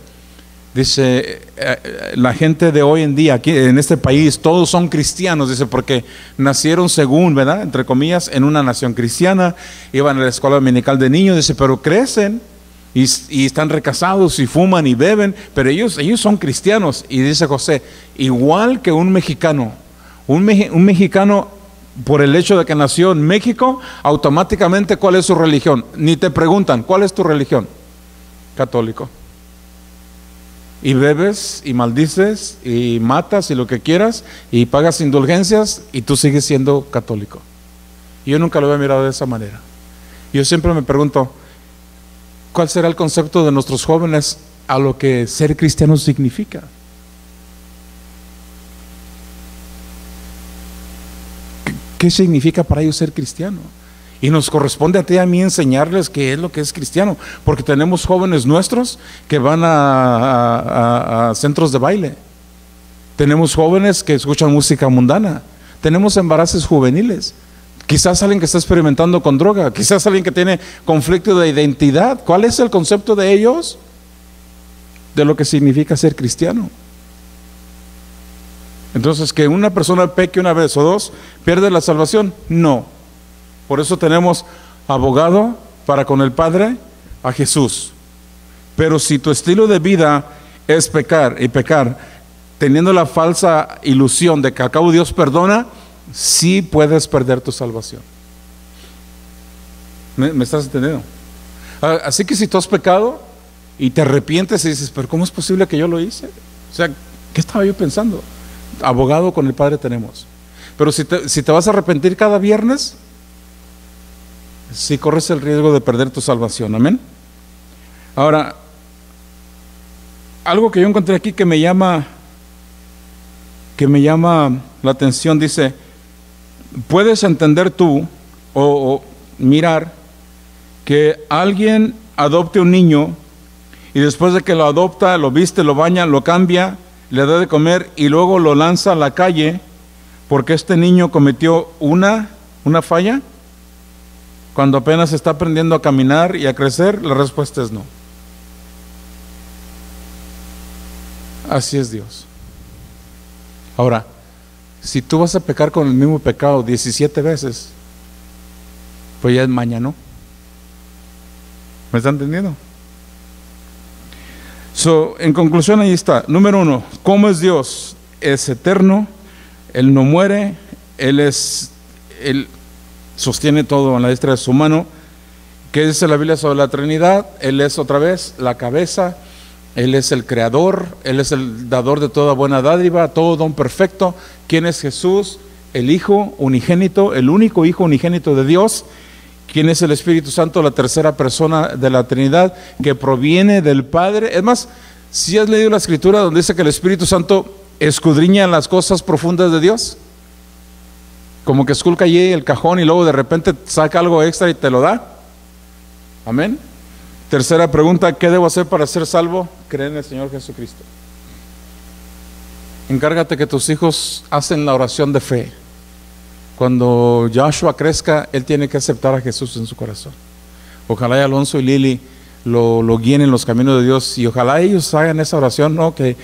la gente de hoy en día, aquí en este país, todos son cristianos, dice, porque nacieron según, ¿verdad?, entre comillas, en una nación cristiana, iban a la escuela dominical de niños, dice, pero crecen y están recasados y fuman y beben, pero ellos son cristianos. Y dice José, igual que un mexicano, por el hecho de que nació en México, automáticamente, ¿cuál es su religión? Ni te preguntan, ¿cuál es tu religión? Católico. y bebes y maldices y matas y lo que quieras y pagas indulgencias y tú sigues siendo católico. Y yo nunca lo había mirado de esa manera. Yo siempre me pregunto, ¿cuál será el concepto de nuestros jóvenes a lo que ser cristiano significa? ¿Qué significa para ellos ser cristiano? Y nos corresponde a ti y a mí enseñarles qué es lo que es cristiano, porque tenemos jóvenes nuestros que van a centros de baile, tenemos jóvenes que escuchan música mundana, tenemos embarazos juveniles, quizás alguien que está experimentando con droga, quizás alguien que tiene conflicto de identidad. ¿Cuál es el concepto de ellos de lo que significa ser cristiano? Entonces, que una persona peque una vez o dos, ¿pierde la salvación? No. Por eso tenemos abogado para con el Padre, a Jesús. Pero si tu estilo de vida es pecar y pecar, teniendo la falsa ilusión de que al cabo Dios perdona, sí puedes perder tu salvación. ¿Me estás entendiendo? Así que si tú has pecado y te arrepientes y dices, pero ¿cómo es posible que yo lo hice? O sea, ¿qué estaba yo pensando? Abogado con el Padre tenemos. Pero si te vas a arrepentir cada viernes, sí corres el riesgo de perder tu salvación. Amén. Ahora, algo que yo encontré aquí que me llama la atención, dice, puedes entender tú o mirar que alguien adopte un niño y después de que lo adopta, lo viste, lo baña, lo cambia, le da de comer y luego lo lanza a la calle porque este niño cometió una falla. Cuando apenas está aprendiendo a caminar y a crecer, la respuesta es no. Así es Dios. Ahora, si tú vas a pecar con el mismo pecado 17 veces, pues ya es maña, ¿no? ¿Me está entendiendo? En conclusión, ahí está. Número 1, ¿cómo es Dios? Es eterno, Él no muere, Él sostiene todo en la diestra de su mano. ¿Qué dice la Biblia sobre la Trinidad? Él es otra vez la cabeza, Él es el creador, Él es el dador de toda buena dádiva, todo don perfecto. ¿Quién es Jesús? El Hijo unigénito, el único Hijo unigénito de Dios. ¿Quién es el Espíritu Santo? La tercera persona de la Trinidad que proviene del Padre. Es más, si has leído la Escritura donde dice que el Espíritu Santo escudriña las cosas profundas de Dios, como que esculca allí el cajón y luego de repente saca algo extra y te lo da. Amén. Tercera pregunta, ¿qué debo hacer para ser salvo? Creer en el Señor Jesucristo. Encárgate que tus hijos hacen la oración de fe. Cuando Joshua crezca, él tiene que aceptar a Jesús en su corazón. Ojalá y Alonso y Lili lo guíen en los caminos de Dios, y ojalá ellos hagan esa oración, ¿no? Que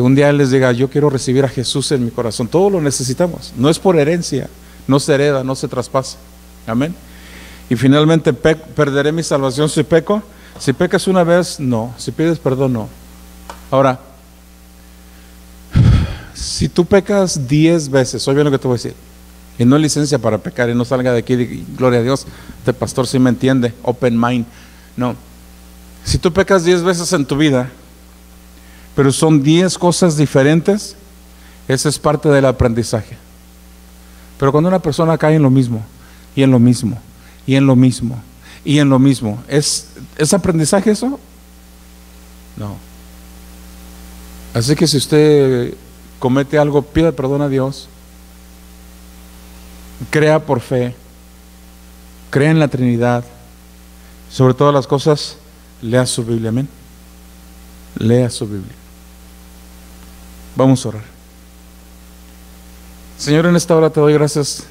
un día él les diga, yo quiero recibir a Jesús en mi corazón. Todo lo necesitamos, no es por herencia, no se hereda, no se traspasa. Amén. Y finalmente, ¿perderé mi salvación si peco? Si pecas una vez, no. Si pides perdón, no. Ahora, si tú pecas 10 veces, oye bien lo que te voy a decir, y no hay licencia para pecar, y no salga de aquí y gloria a Dios, este pastor sí me entiende, open mind. No, si tú pecas 10 veces en tu vida, pero son 10 cosas diferentes, ese es parte del aprendizaje. Pero cuando una persona cae en lo mismo, y en lo mismo, y en lo mismo, y en lo mismo, ¿es aprendizaje eso? No. Así que si usted comete algo, pida perdón a Dios, crea por fe, crea en la Trinidad, sobre todas las cosas, lea su Biblia. Amén. Lea su Biblia. Vamos a orar. Señor, en esta hora te doy gracias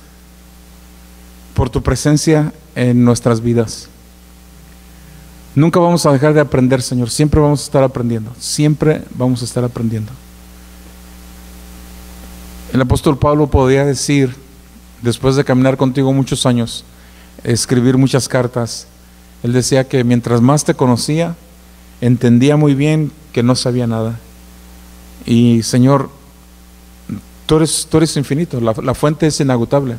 por tu presencia en nuestras vidas. Nunca vamos a dejar de aprender, Señor. Siempre vamos a estar aprendiendo. Siempre vamos a estar aprendiendo. El apóstol Pablo podía decir, después de caminar contigo muchos años, escribir muchas cartas, él decía que mientras más te conocía, entendía muy bien que no sabía nada. Y Señor, tú eres infinito, la fuente es inagotable.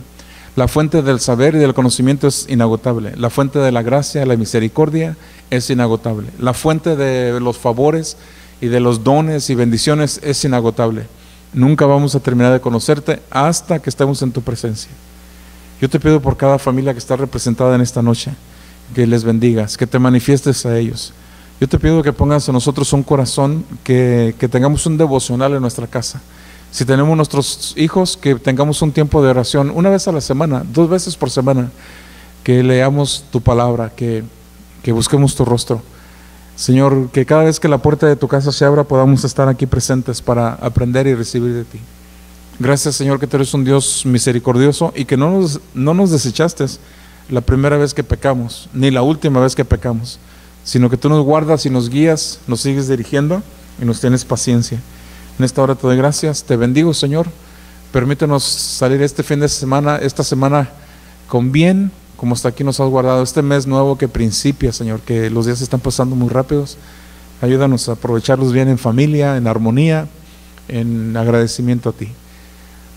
La fuente del saber y del conocimiento es inagotable. La fuente de la gracia, la misericordia es inagotable. La fuente de los favores y de los dones y bendiciones es inagotable. Nunca vamos a terminar de conocerte hasta que estemos en tu presencia. Yo te pido por cada familia que está representada en esta noche, que les bendigas, que te manifiestes a ellos. Yo te pido que pongas en nosotros un corazón, que tengamos un devocional en nuestra casa. Si tenemos nuestros hijos, que tengamos un tiempo de oración, una vez a la semana, 2 veces por semana, que leamos tu palabra, que busquemos tu rostro. Señor, que cada vez que la puerta de tu casa se abra, podamos estar aquí presentes para aprender y recibir de ti. Gracias, Señor, que tú eres un Dios misericordioso y que no nos desechaste la primera vez que pecamos, ni la última vez que pecamos, sino que tú nos guardas y nos guías, nos sigues dirigiendo y nos tienes paciencia. En esta hora te doy gracias, te bendigo, Señor. Permítenos salir este fin de semana, esta semana con bien, como hasta aquí nos has guardado, este mes nuevo que principia, Señor, que los días están pasando muy rápidos. Ayúdanos a aprovecharlos bien en familia, en armonía, en agradecimiento a ti.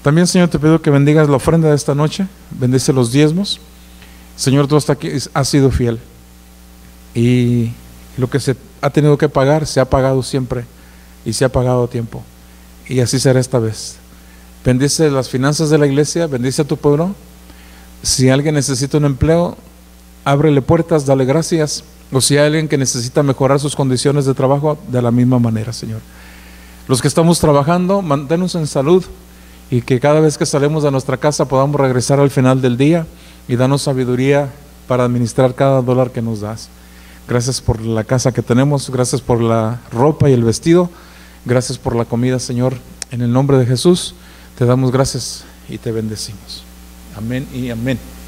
También, Señor, te pido que bendigas la ofrenda de esta noche, bendice los diezmos. Señor, tú hasta aquí has sido fiel y lo que se ha tenido que pagar se ha pagado siempre y se ha pagado a tiempo, y así será esta vez. Bendice las finanzas de la iglesia, bendice a tu pueblo. Si alguien necesita un empleo, ábrele puertas, dale gracias. O si hay alguien que necesita mejorar sus condiciones de trabajo, de la misma manera, Señor. Los que estamos trabajando, manténnos en salud, y que cada vez que salimos de nuestra casa podamos regresar al final del día y danos sabiduría para administrar cada dólar que nos das. Gracias por la casa que tenemos, gracias por la ropa y el vestido, gracias por la comida, Señor. En el nombre de Jesús te damos gracias y te bendecimos. Amén y amén.